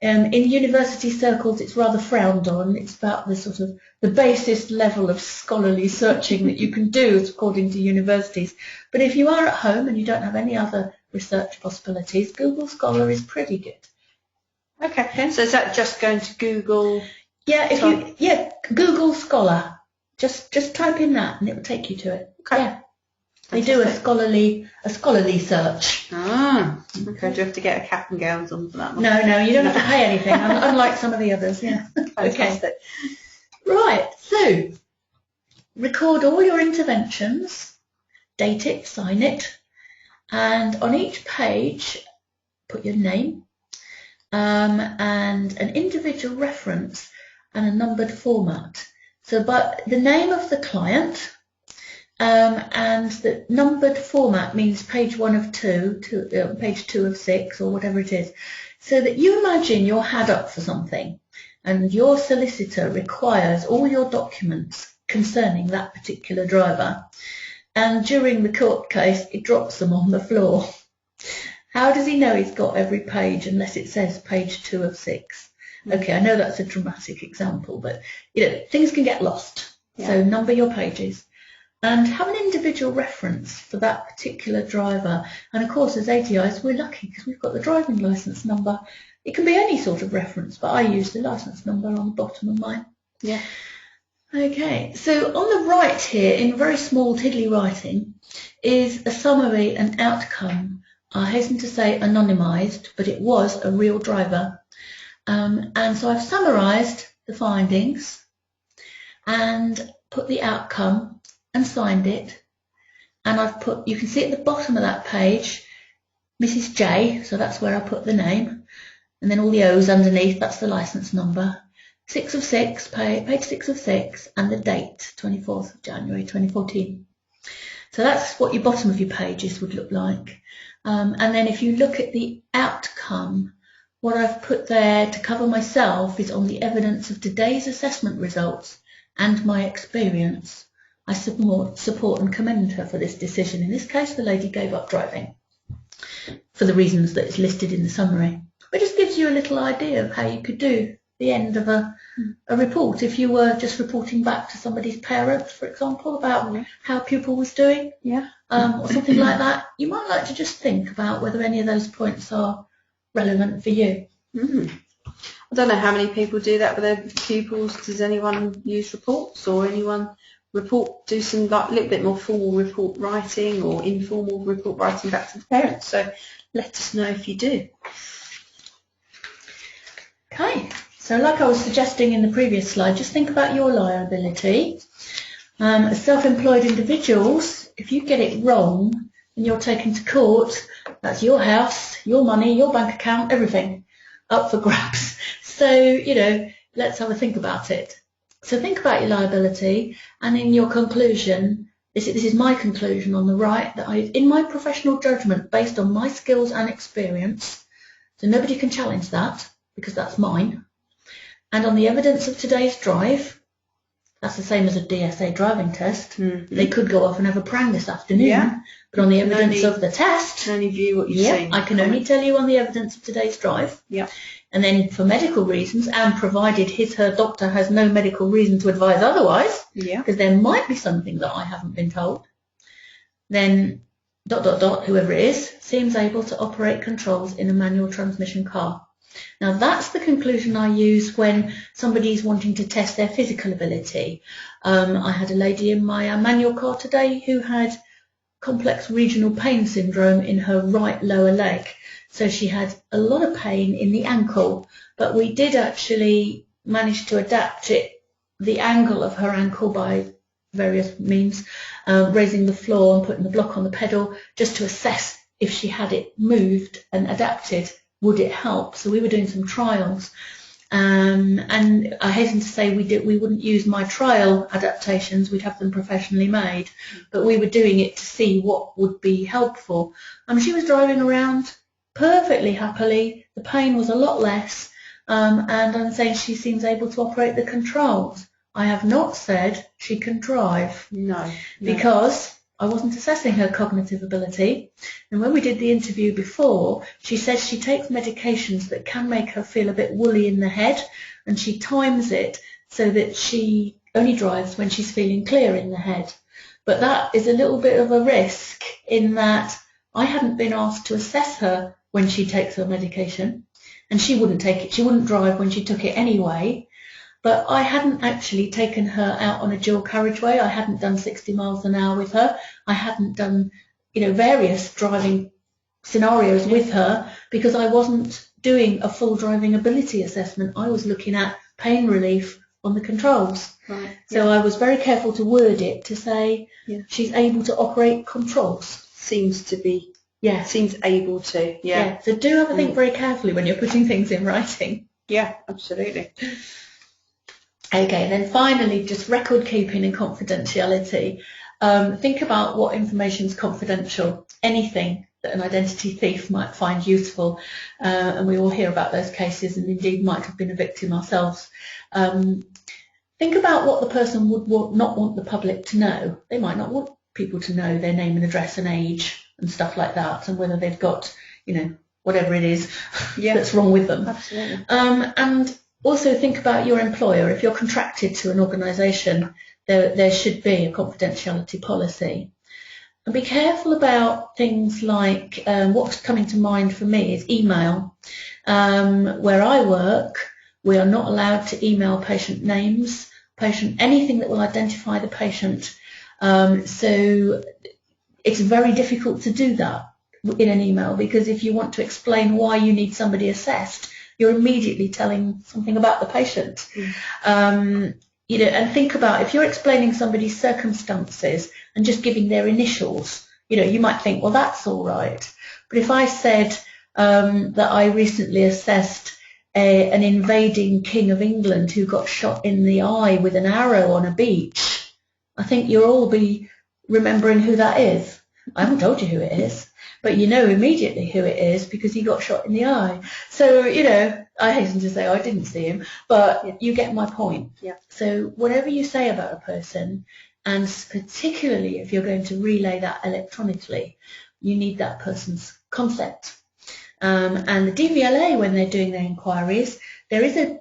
In university circles it's rather frowned on. It's about the sort of the basest level of scholarly searching that you can do according to universities. But if you are at home and you don't have any other research possibilities, Google Scholar is pretty good. Okay, so is that just going to Google? Yeah, Google Scholar. Just type in that and it will take you to it. Okay. Yeah. They do a scholarly search. Ah, okay. Do you have to get a cap and gowns on for that one? No, you don't have to pay anything, unlike some of the others. Yeah. Fantastic. Okay. Right. So record all your interventions, date it, sign it, and on each page put your name and an individual reference and a numbered format. So, but the name of the client. And the numbered format means page 1 of 2 to page 2 of 6 or whatever it is. So that you imagine you're had up for something and your solicitor requires all your documents concerning that particular driver. And during the court case, he drops them on the floor. How does he know he's got every page unless it says page 2 of 6? Okay, I know that's a dramatic example, but things can get lost. Yeah. So number your pages. And have an individual reference for that particular driver. And of course, as ATIs, we're lucky because we've got the driving licence number. It can be any sort of reference, but I use the licence number on the bottom of mine. Yeah. Okay, so on the right here, in very small tiddly writing, is a summary and outcome. I hasten to say anonymised, but it was a real driver. And so I've summarised the findings and put the outcome and signed it, and I've put, you can see at the bottom of that page, Mrs. J, so that's where I put the name, and then all the O's underneath, that's the licence number, 6 of 6, page 6 of 6, and the date, 24th of January 2014. So that's what your bottom of your pages would look like. And then if you look at the outcome, what I've put there to cover myself is on the evidence of today's assessment results and my experience. I support and commend her for this decision. In this case, the lady gave up driving for the reasons that is listed in the summary. But it just gives you a little idea of how you could do the end of a report if you were just reporting back to somebody's parents, for example, about how a pupil was doing, or something like that. You might like to just think about whether any of those points are relevant for you. I don't know how many people do that with their pupils. Does anyone use reports, or anyone do some little bit more formal report writing or informal report writing back to the parents? So let us know if you do. Okay, so like I was suggesting in the previous slide, just think about your liability. As self-employed individuals, if you get it wrong and you're taken to court, that's your house, your money, your bank account, everything up for grabs. So, let's have a think about it. So think about your liability, and in your conclusion, this is my conclusion on the right, that in my professional judgment, based on my skills and experience, so nobody can challenge that, because that's mine, and on the evidence of today's drive, that's the same as a DSA driving test. They could go off and have a prang this afternoon, but on the evidence of the test, can only view what you've seen. I can only tell you on the evidence of today's drive. And then for medical reasons, and provided her doctor has no medical reason to advise otherwise, because there might be something that I haven't been told, then ... whoever it is, seems able to operate controls in a manual transmission car. Now that's the conclusion I use when somebody's wanting to test their physical ability. I had a lady in my manual car today who had complex regional pain syndrome in her right lower leg. So she had a lot of pain in the ankle, but we did actually manage to adapt the angle of her ankle by various means, raising the floor and putting the block on the pedal, just to assess if she had it moved and adapted, would it help? So we were doing some trials. And I hasten to say we wouldn't use my trial adaptations, we'd have them professionally made, but we were doing it to see what would be helpful. She was driving around perfectly happily, the pain was a lot less, and I'm saying she seems able to operate the controls. I have not said she can drive. No. Because I wasn't assessing her cognitive ability, and when we did the interview before, she says she takes medications that can make her feel a bit woolly in the head, and she times it so that she only drives when she's feeling clear in the head. But that is a little bit of a risk in that I hadn't been asked to assess her when she takes her medication, and she wouldn't take it. She wouldn't drive when she took it anyway. but I hadn't actually taken her out on a dual carriageway. I hadn't done 60 miles an hour with her. I hadn't done, various driving scenarios with her because I wasn't doing a full driving ability assessment. I was looking at pain relief on the controls. Right. So I was very careful to word it to say she's able to operate controls. Seems to be. Yeah. Seems able to. Yeah. So do have a think very carefully when you're putting things in writing. Yeah, absolutely. Okay, then finally, just record keeping and confidentiality. Think about what information is confidential. Anything that an identity thief might find useful, and we all hear about those cases and indeed might have been a victim ourselves. Think about what the person would not want the public to know. They might not want people to know their name and address and age and stuff like that, and whether they've got, whatever it is that's wrong with them. Absolutely. And also think about your employer. If you're contracted to an organisation, there should be a confidentiality policy. And be careful about things like, what's coming to mind for me is email. Where I work, we are not allowed to email patient names, anything that will identify the patient. So it's very difficult to do that in an email, because if you want to explain why you need somebody assessed, you're immediately telling something about the patient. And think about if you're explaining somebody's circumstances and just giving their initials, you might think, well, that's all right. But if I said that I recently assessed an invading King of England who got shot in the eye with an arrow on a beach, I think you'll all be remembering who that is. I haven't told you who it is, but you know immediately who it is because he got shot in the eye. So, I hasten to say I didn't see him, but you get my point. Yeah. So whatever you say about a person, and particularly if you're going to relay that electronically, you need that person's consent. And the DVLA, when they're doing their inquiries, there is a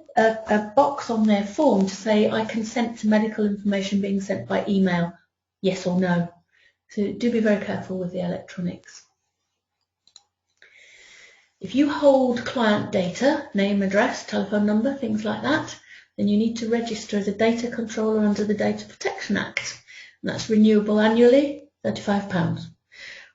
box on their form to say, I consent to medical information being sent by email, yes or no. So do be very careful with the electronics. If you hold client data, name, address, telephone number, things like that, then you need to register as a data controller under the Data Protection Act. And that's renewable annually, £35.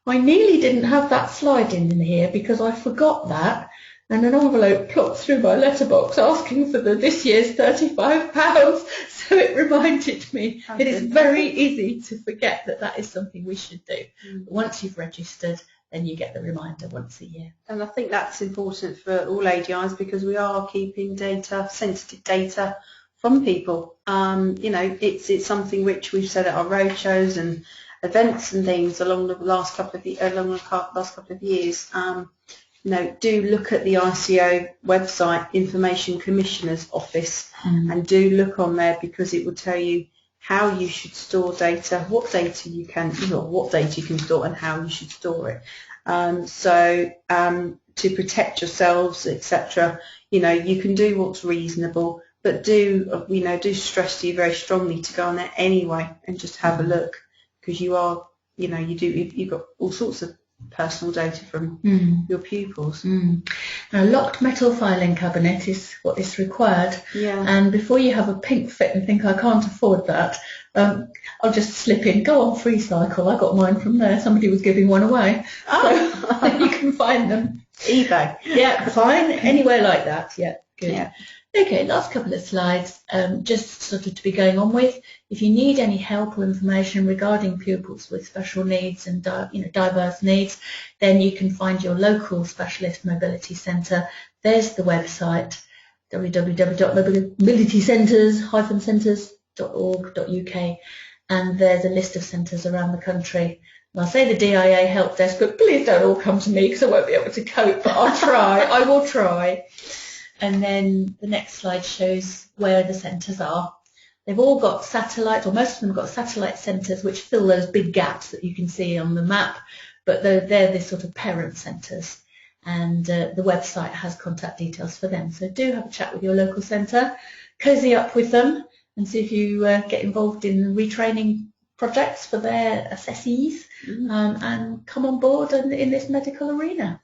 I nearly didn't have that slide in here because I forgot that, and an envelope plopped through my letterbox asking for this year's £35, so it reminded me. It is very easy to forget that is something we should do. But once you've registered, then you get the reminder once a year. And I think that's important for all ADIs because we are keeping data, sensitive data, from people. It's something which we've said at our roadshows and events and things along the last couple of years. Do look at the ICO website, Information Commissioner's Office, and do look on there because it will tell you how you should store data, what data you can store, and how you should store it. To protect yourselves, etc. You can do what's reasonable, but do stress to you very strongly to go on there anyway and just have a look, because you've got all sorts of personal data from your pupils. Now, a locked metal filing cabinet is what is required. Yeah. And before you have a pink fit and think I can't afford that, I'll just slip in, go on Free Cycle. I got mine from there. Somebody was giving one away. Oh. So you can find them. eBay. Yeah, fine. Anywhere like that. Yeah, good. Yeah. Okay, last couple of slides, just sort of to be going on with. If you need any help or information regarding pupils with special needs and diverse needs, then you can find your local specialist mobility centre. There's the website, www.mobilitycentres-centres.org.uk, and there's a list of centres around the country. And I'll say the DIA help desk, but please don't all come to me because I won't be able to cope, but I'll try. I will try. And then the next slide shows where the centres are. They've all got satellites, or most of them have got satellite centres which fill those big gaps that you can see on the map, but they're the sort of parent centres. And the website has contact details for them. So do have a chat with your local centre, cozy up with them, and see if you get involved in retraining projects for their assessees, and come on board in this medical arena.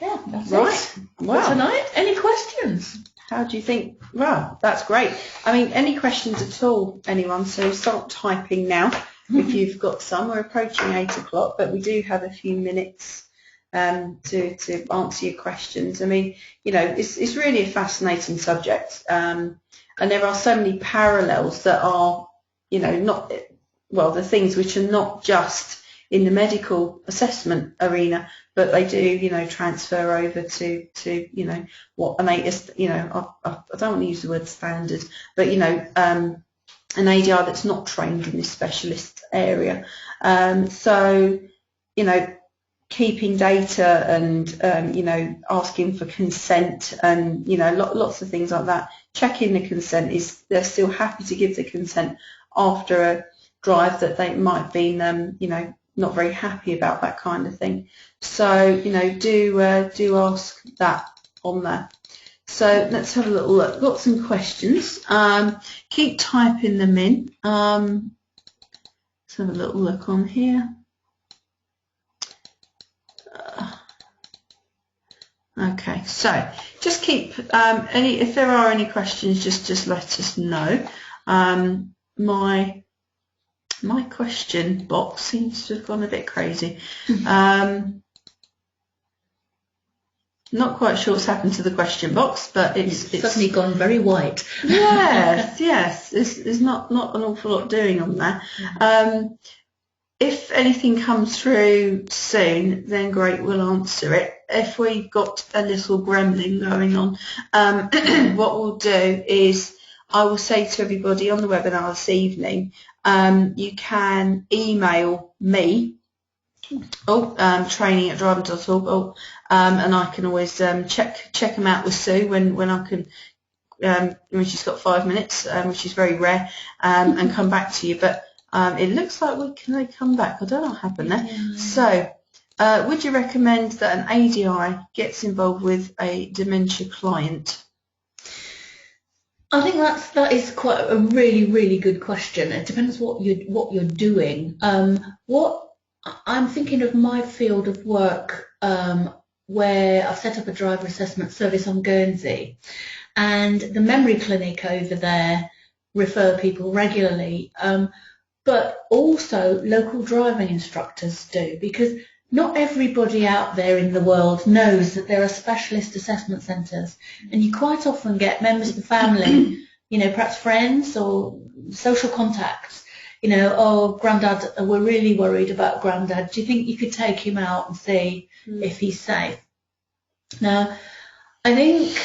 Yeah, that's right. it Wow. for tonight. Any questions? How do you think? Well, that's great. I mean, any questions at all, anyone? So start typing now if you've got some. We're approaching 8 o'clock, but we do have a few minutes to answer your questions. I mean, you know, it's really a fascinating subject, and there are so many parallels that are, you know, not, well, the things which are not just in the medical assessment arena, but they do, you know, transfer over to you know, what an you know, I don't want to use the word standard, but, you know, an ADI that's not trained in this specialist area. So, you know, keeping data and, you know, asking for consent and, you know, lots of things like that. Checking the consent is, they're still happy to give the consent after a drive that they might have been, you know, not very happy about, that kind of thing. So, you know, do ask that on there. So let's have a little look. Got some questions. Keep typing them in. Let's have a little look on here. Okay, so just keep if there are any questions, just let us know. My question box seems to have gone a bit crazy. Not quite sure what's happened to the question box, but it's suddenly gone very white. Yes. There's not an awful lot doing on there. If anything comes through soon, then great, we'll answer it. If we've got a little gremlin going on, what we'll do is I will say to everybody on the webinar this evening, you can email me, training@driving.org, and I can always check them out with Sue when I can, when she's got 5 minutes, which is very rare, and come back to you. But it looks like they come back. I don't know what happened there. Yeah. So, would you recommend that an ADI gets involved with a dementia client? I think that is quite a really good question. It depends what you're doing. What I'm thinking of my field of work, where I've set up a driver assessment service on Guernsey, and the memory clinic over there refer people regularly. But also local driving instructors do, because not everybody out there in the world knows that there are specialist assessment centres, and you quite often get members of the family, you know, perhaps friends or social contacts, you know, oh, Grandad, we're really worried about Grandad. Do you think you could take him out and see if he's safe? Now, I think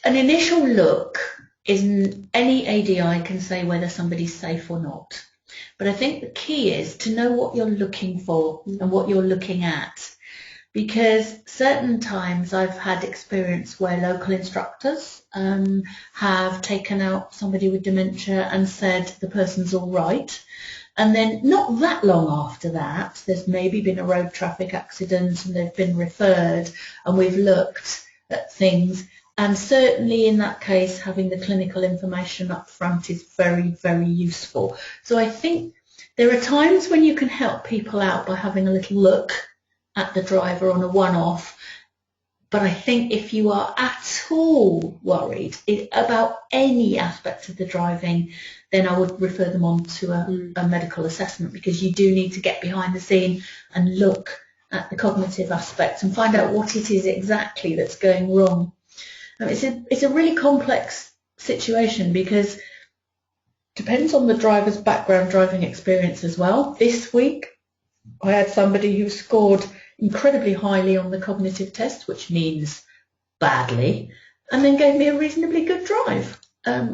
an initial look isn't, any ADI can say whether somebody's safe or not. But I think the key is to know what you're looking for and what you're looking at, because certain times I've had experience where local instructors have taken out somebody with dementia and said the person's all right, and then not that long after that there's maybe been a road traffic accident and they've been referred and we've looked at things. And certainly in that case, having the clinical information up front is very useful. So I think there are times when you can help people out by having a little look at the driver on a one-off. But I think if you are at all worried about any aspect of the driving, then I would refer them on to a medical assessment, because you do need to get behind the scene and look at the cognitive aspects and find out what it is exactly that's going wrong. It's a really complex situation, because it depends on the driver's background driving experience as well. This week I had somebody who scored incredibly highly on the cognitive test, which means badly, and then gave me a reasonably good drive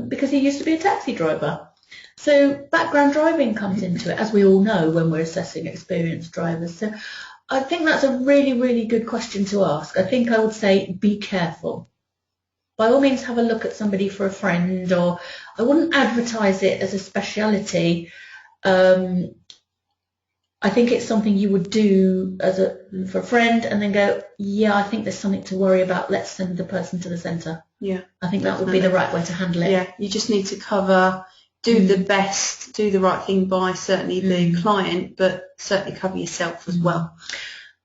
because he used to be a taxi driver. So background driving comes into it, as we all know when we're assessing experienced drivers. So I think that's a really good question to ask. I think I would say be careful. By all means, have a look at somebody for a friend, or I wouldn't advertise it as a speciality. I think it's something you would do for a friend and then go, yeah, I think there's something to worry about. Let's send the person to the centre. Yeah, I think that would be the right way to handle it. Yeah, you just need to do the best, do the right thing by certainly the client, but certainly cover yourself as well.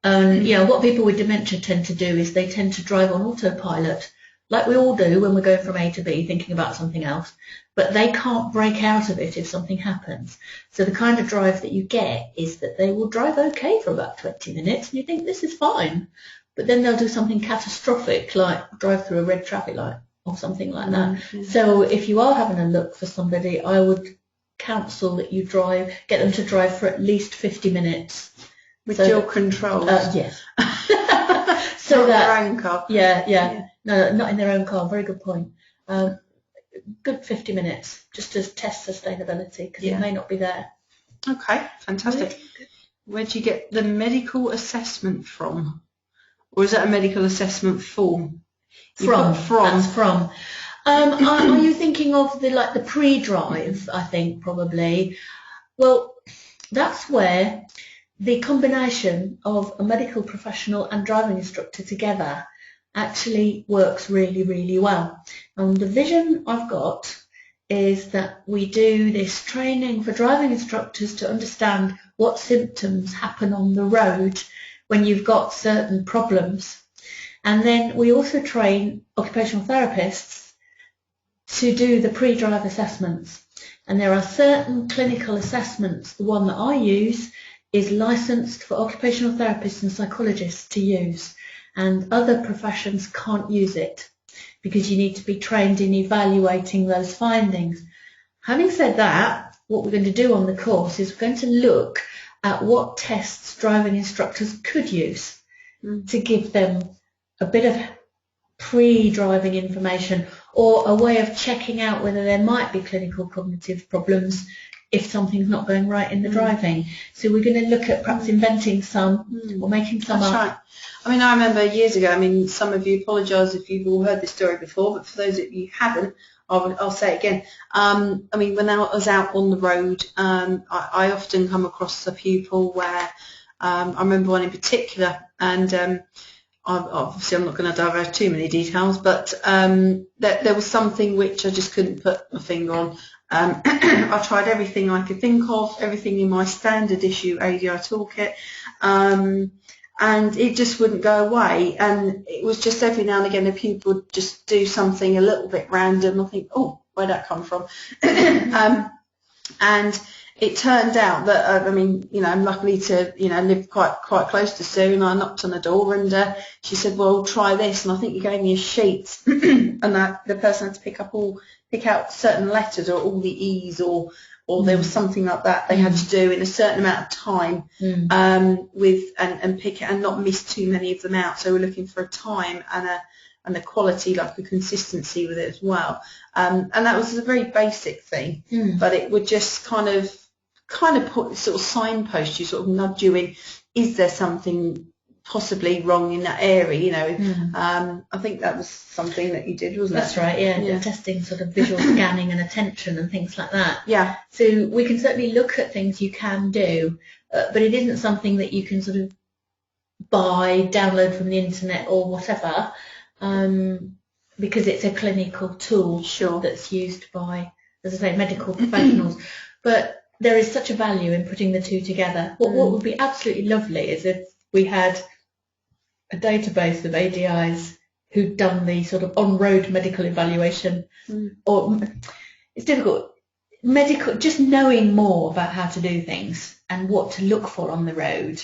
Yeah, what people with dementia tend to do is they tend to drive on autopilot. like we all do when we're going from A to B thinking about something else, but they can't break out of it if something happens. So the kind of drive that you get is that they will drive okay for about 20 minutes and you think this is fine, but then they'll do something catastrophic like drive through a red traffic light or something like that. So if you are having a look for somebody, I would counsel that you get them to drive for at least 50 minutes. With your controls? Yes. So not that, their own car? Yeah. No, not in their own car. Very good point. Good 50 minutes just to test sustainability because it may not be there. Okay, fantastic. Where do you get the medical assessment from? Or is that a medical assessment form? That's from. Are you thinking of the pre-drive? I think probably. Well, that's where the combination of a medical professional and driving instructor together actually works really, really well. And the vision I've got is that we do this training for driving instructors to understand what symptoms happen on the road when you've got certain problems. And then we also train occupational therapists to do the pre-drive assessments. And there are certain clinical assessments. The one that I use is licensed for occupational therapists and psychologists to use. And other professions can't use it because you need to be trained in evaluating those findings. Having said that, what we're going to do on the course is we're going to look at what tests driving instructors could use to give them a bit of pre-driving information or a way of checking out whether there might be clinical cognitive problems if something's not going right in the driving. So we're going to look at perhaps inventing some or making some up. Right. I mean, I remember years ago, I mean, some of you apologise if you've all heard this story before, but for those of you who haven't, I'll say it again. I mean, when I was out on the road, I often come across a pupil where I remember one in particular, and obviously I'm not going to divulge too many details, but there was something which I just couldn't put my finger on. I tried everything I could think of, everything in my standard issue ADI toolkit, and it just wouldn't go away. And it was just every now and again a pupil would just do something a little bit random. I think, oh, where'd that come from? And it turned out that, I mean, you know, I'm lucky to, you know, live quite close to Sue, and I knocked on the door, and she said, well, try this, and I think you gave me a sheet, and the person had to pick out certain letters or all the E's, or there was something like that they had to do in a certain amount of time, and pick it and not miss too many of them out. So we're looking for a time and a quality, like a consistency with it as well. And that was a very basic thing, but it would just kind of put sort of signpost you, sort of nudge you in, is there something possibly wrong in that area, you know. I think that was something that you did, wasn't it? That's right, yeah. Testing sort of visual scanning and attention and things like that. Yeah. So we can certainly look at things you can do, but it isn't something that you can sort of buy, download from the internet or whatever, because it's a clinical tool that's used by, as I say, medical professionals. But there is such a value in putting the two together. What would be absolutely lovely is if we had a database of ADIs who'd done the sort of on-road medical evaluation, or it's difficult, just knowing more about how to do things and what to look for on the road.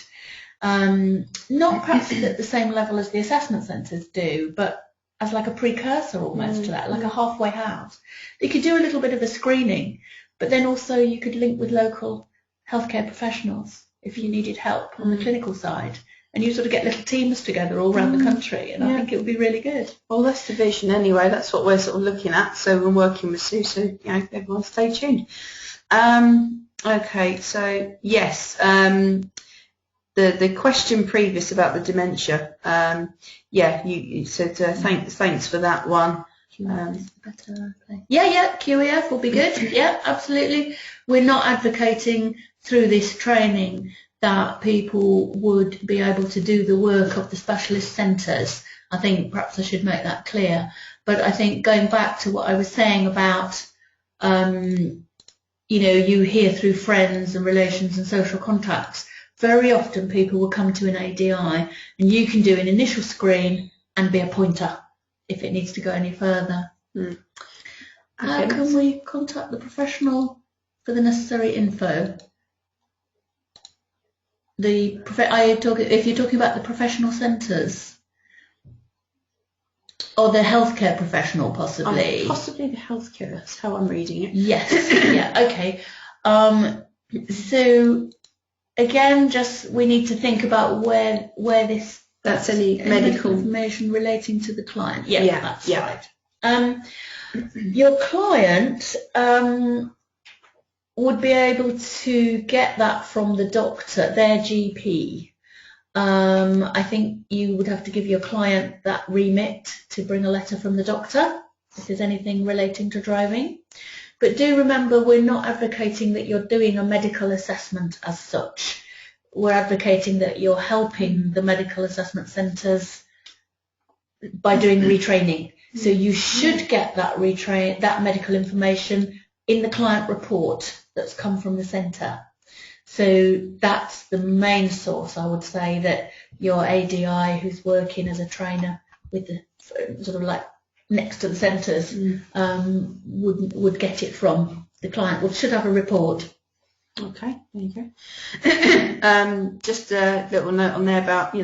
Not perhaps at the same level as the assessment centres do, but as like a precursor almost to that, like a halfway house. You could do a little bit of a screening, but then also you could link with local healthcare professionals if you needed help on the clinical side. And you sort of get little teams together all around the country, and I think it would be really good. Well, that's the vision anyway. That's what we're sort of looking at. So we're working with Sue, so you know, everyone stay tuned. Okay, so yes, the question previous about the dementia. You said thanks for that one. QEF will be good. Yeah, absolutely. We're not advocating through this training that people would be able to do the work of the specialist centres. I think perhaps I should make that clear. But I think going back to what I was saying about, you know, you hear through friends and relations and social contacts, very often people will come to an ADI and you can do an initial screen and be a pointer. if it needs to go any further. Okay. How can we contact the professional for the necessary info? If you're talking about the professional centres, or the healthcare professional, possibly. Possibly the healthcare. That's how I'm reading it. Yes. Yeah. Okay. So again, just we need to think about where that's any medical information relating to the client. Yeah. Yeah. That's Yeah. right. Your client would be able to get that from the doctor, their GP. I think you would have to give your client that remit to bring a letter from the doctor if there's anything relating to driving. But do remember, we're not advocating that you're doing a medical assessment as such. We're advocating that you're helping the medical assessment centres by doing retraining. So you should get that medical information in the client report that's come from the centre. So that's the main source, I would say, that your ADI who's working as a trainer with the sort of like next to the centres would get it from. The client should have a report. Okay, there you go. Just a little note on there about,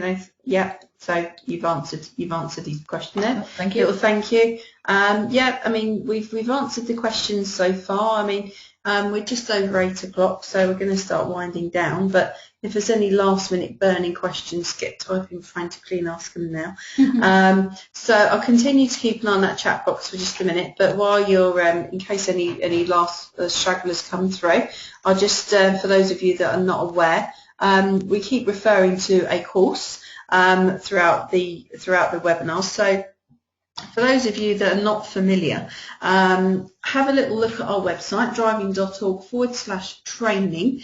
yeah, so you've answered his question there. Oh, thank you. Little thank you. Yeah, I mean, we've answered the questions so far. I mean, we're just over 8 o'clock, so we're going to start winding down. But if there's any last-minute burning questions, get typing frantically and ask them now. So I'll continue to keep an eye on that chat box for just a minute. But while you're, in case any last stragglers come through, I'll just, for those of you that are not aware, we keep referring to a course throughout the webinar. So for those of you that are not familiar, have a little look at our website, driving.org/training,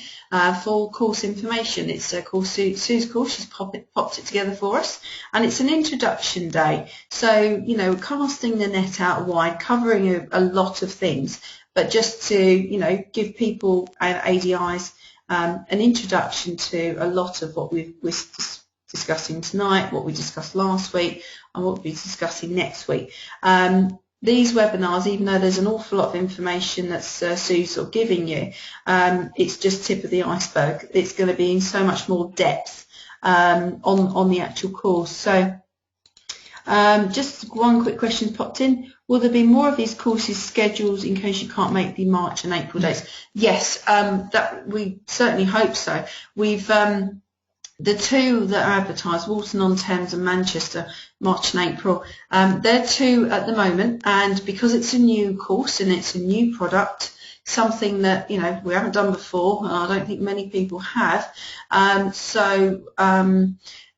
for course information. It's a course, Sue's course, she's popped it together for us, and it's an introduction day. So, casting the net out wide, covering a lot of things, but just to, give people and ADIs an introduction to a lot of what we're discussing tonight, what we discussed last week, and what we'll be discussing next week. These webinars, even though there's an awful lot of information that's Sue's sort of giving you, it's just tip of the iceberg. It's going to be in so much more depth on the actual course. So just one quick question popped in. Will there be more of these courses scheduled in case you can't make the March and April dates? Yes, that we certainly hope so. We've the two that are advertised, Walton-on-Thames and Manchester, March and April, they're two at the moment, and because it's a new course and it's a new product, something that we haven't done before, and I don't think many people have,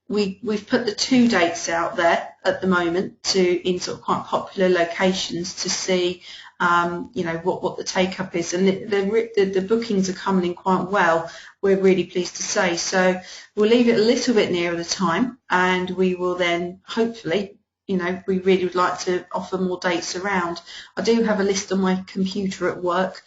we've put the 2 dates out there at the moment in sort of quite popular locations to see what the take-up is, and the bookings are coming in quite well, we're really pleased to say. So we'll leave it a little bit nearer the time, and we will then hopefully, we really would like to offer more dates around. I do have a list on my computer at work,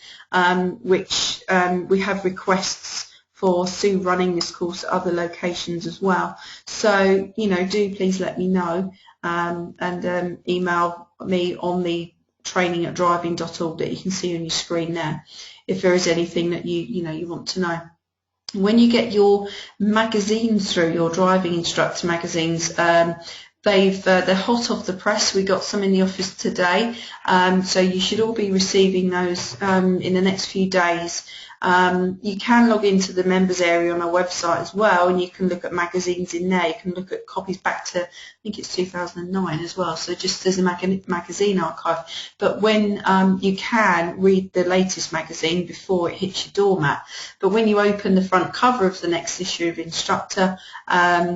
which we have requests for Sue running this course at other locations as well. So, do please let me know, and email me on the training@driving.org that you can see on your screen there, if there is anything that you want to know. When you get your magazines through, your driving instructor magazines, they're hot off the press. We got some in the office today, so you should all be receiving those in the next few days. You can log into the members area on our website as well, and you can look at magazines in there. You can look at copies back to, I think it's 2009 as well, so just there's a magazine archive. But when you can read the latest magazine before it hits your doormat. But when you open the front cover of the next issue of Instructor,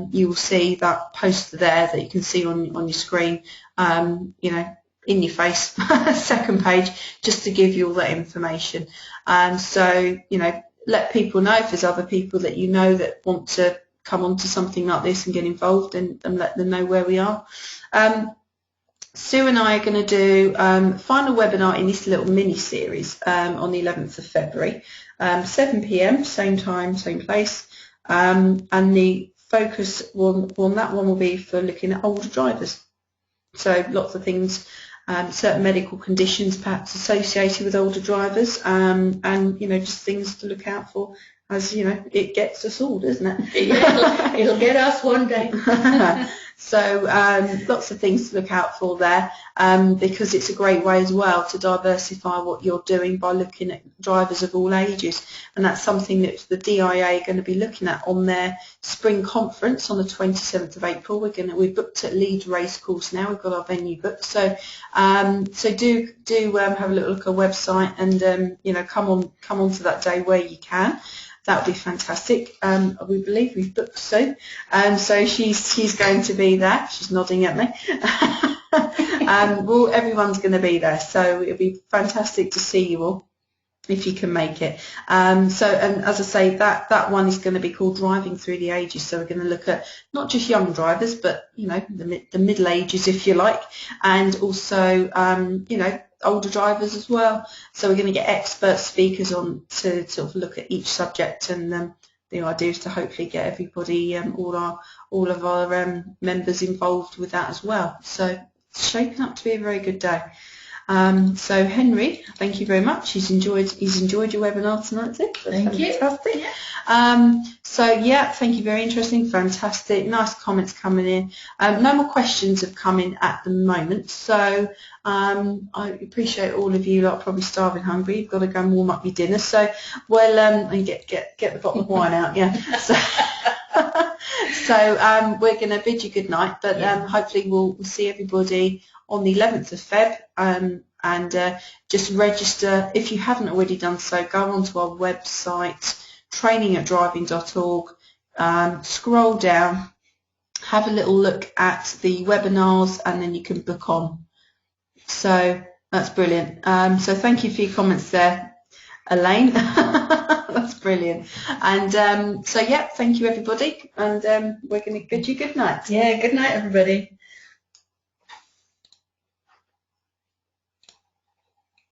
you will see that poster there that you can see on your screen, in your face, second page, just to give you all that information. So, let people know if there's other people that that want to come onto something like this and get involved, and let them know where we are. Sue and I are going to do final webinar in this little mini-series on the 11th of February, 7 p.m, same time, same place, and the focus on that one will be for looking at older drivers. So lots of things, certain medical conditions perhaps associated with older drivers, and just things to look out for as it gets us all, doesn't it? Yeah, it'll get us one day. So lots of things to look out for there, because it's a great way as well to diversify what you're doing by looking at drivers of all ages, and that's something that the DIA are going to be looking at on their spring conference on the 27th of April. We've booked at Leeds Racecourse now. We've got our venue booked, so do have a little look at our website and come on to that day where you can. That would be fantastic. We believe we've booked Sue, so she's going to be there. She's nodding at me. Well, everyone's going to be there, so it'll be fantastic to see you all if you can make it. And as I say, that one is going to be called Driving Through the Ages. So we're going to look at not just young drivers, but the middle ages, if you like, and also older drivers as well. So we're going to get expert speakers on to sort of look at each subject, and the idea is to hopefully get everybody, all of our members involved with that as well. So it's shaping up to be a very good day. So Henry, thank you very much. He's enjoyed your webinar tonight too. Thank you. Fantastic. So yeah, thank you. Very interesting, fantastic, nice comments coming in. No more questions have come in at the moment, so I appreciate all of you lot probably starving hungry. You've got to go and warm up your dinner, so well and get the bottle of wine out, yeah. So we're going to bid you good night, but hopefully we'll see everybody on the 11th of Feb, and just register if you haven't already done so. Go onto our website, training@driving.org, scroll down, have a little look at the webinars, and then you can book on. So that's brilliant. So thank you for your comments there, Elaine. That's brilliant. And so yeah, thank you everybody, and we're going to bid you good night. Yeah, good night everybody.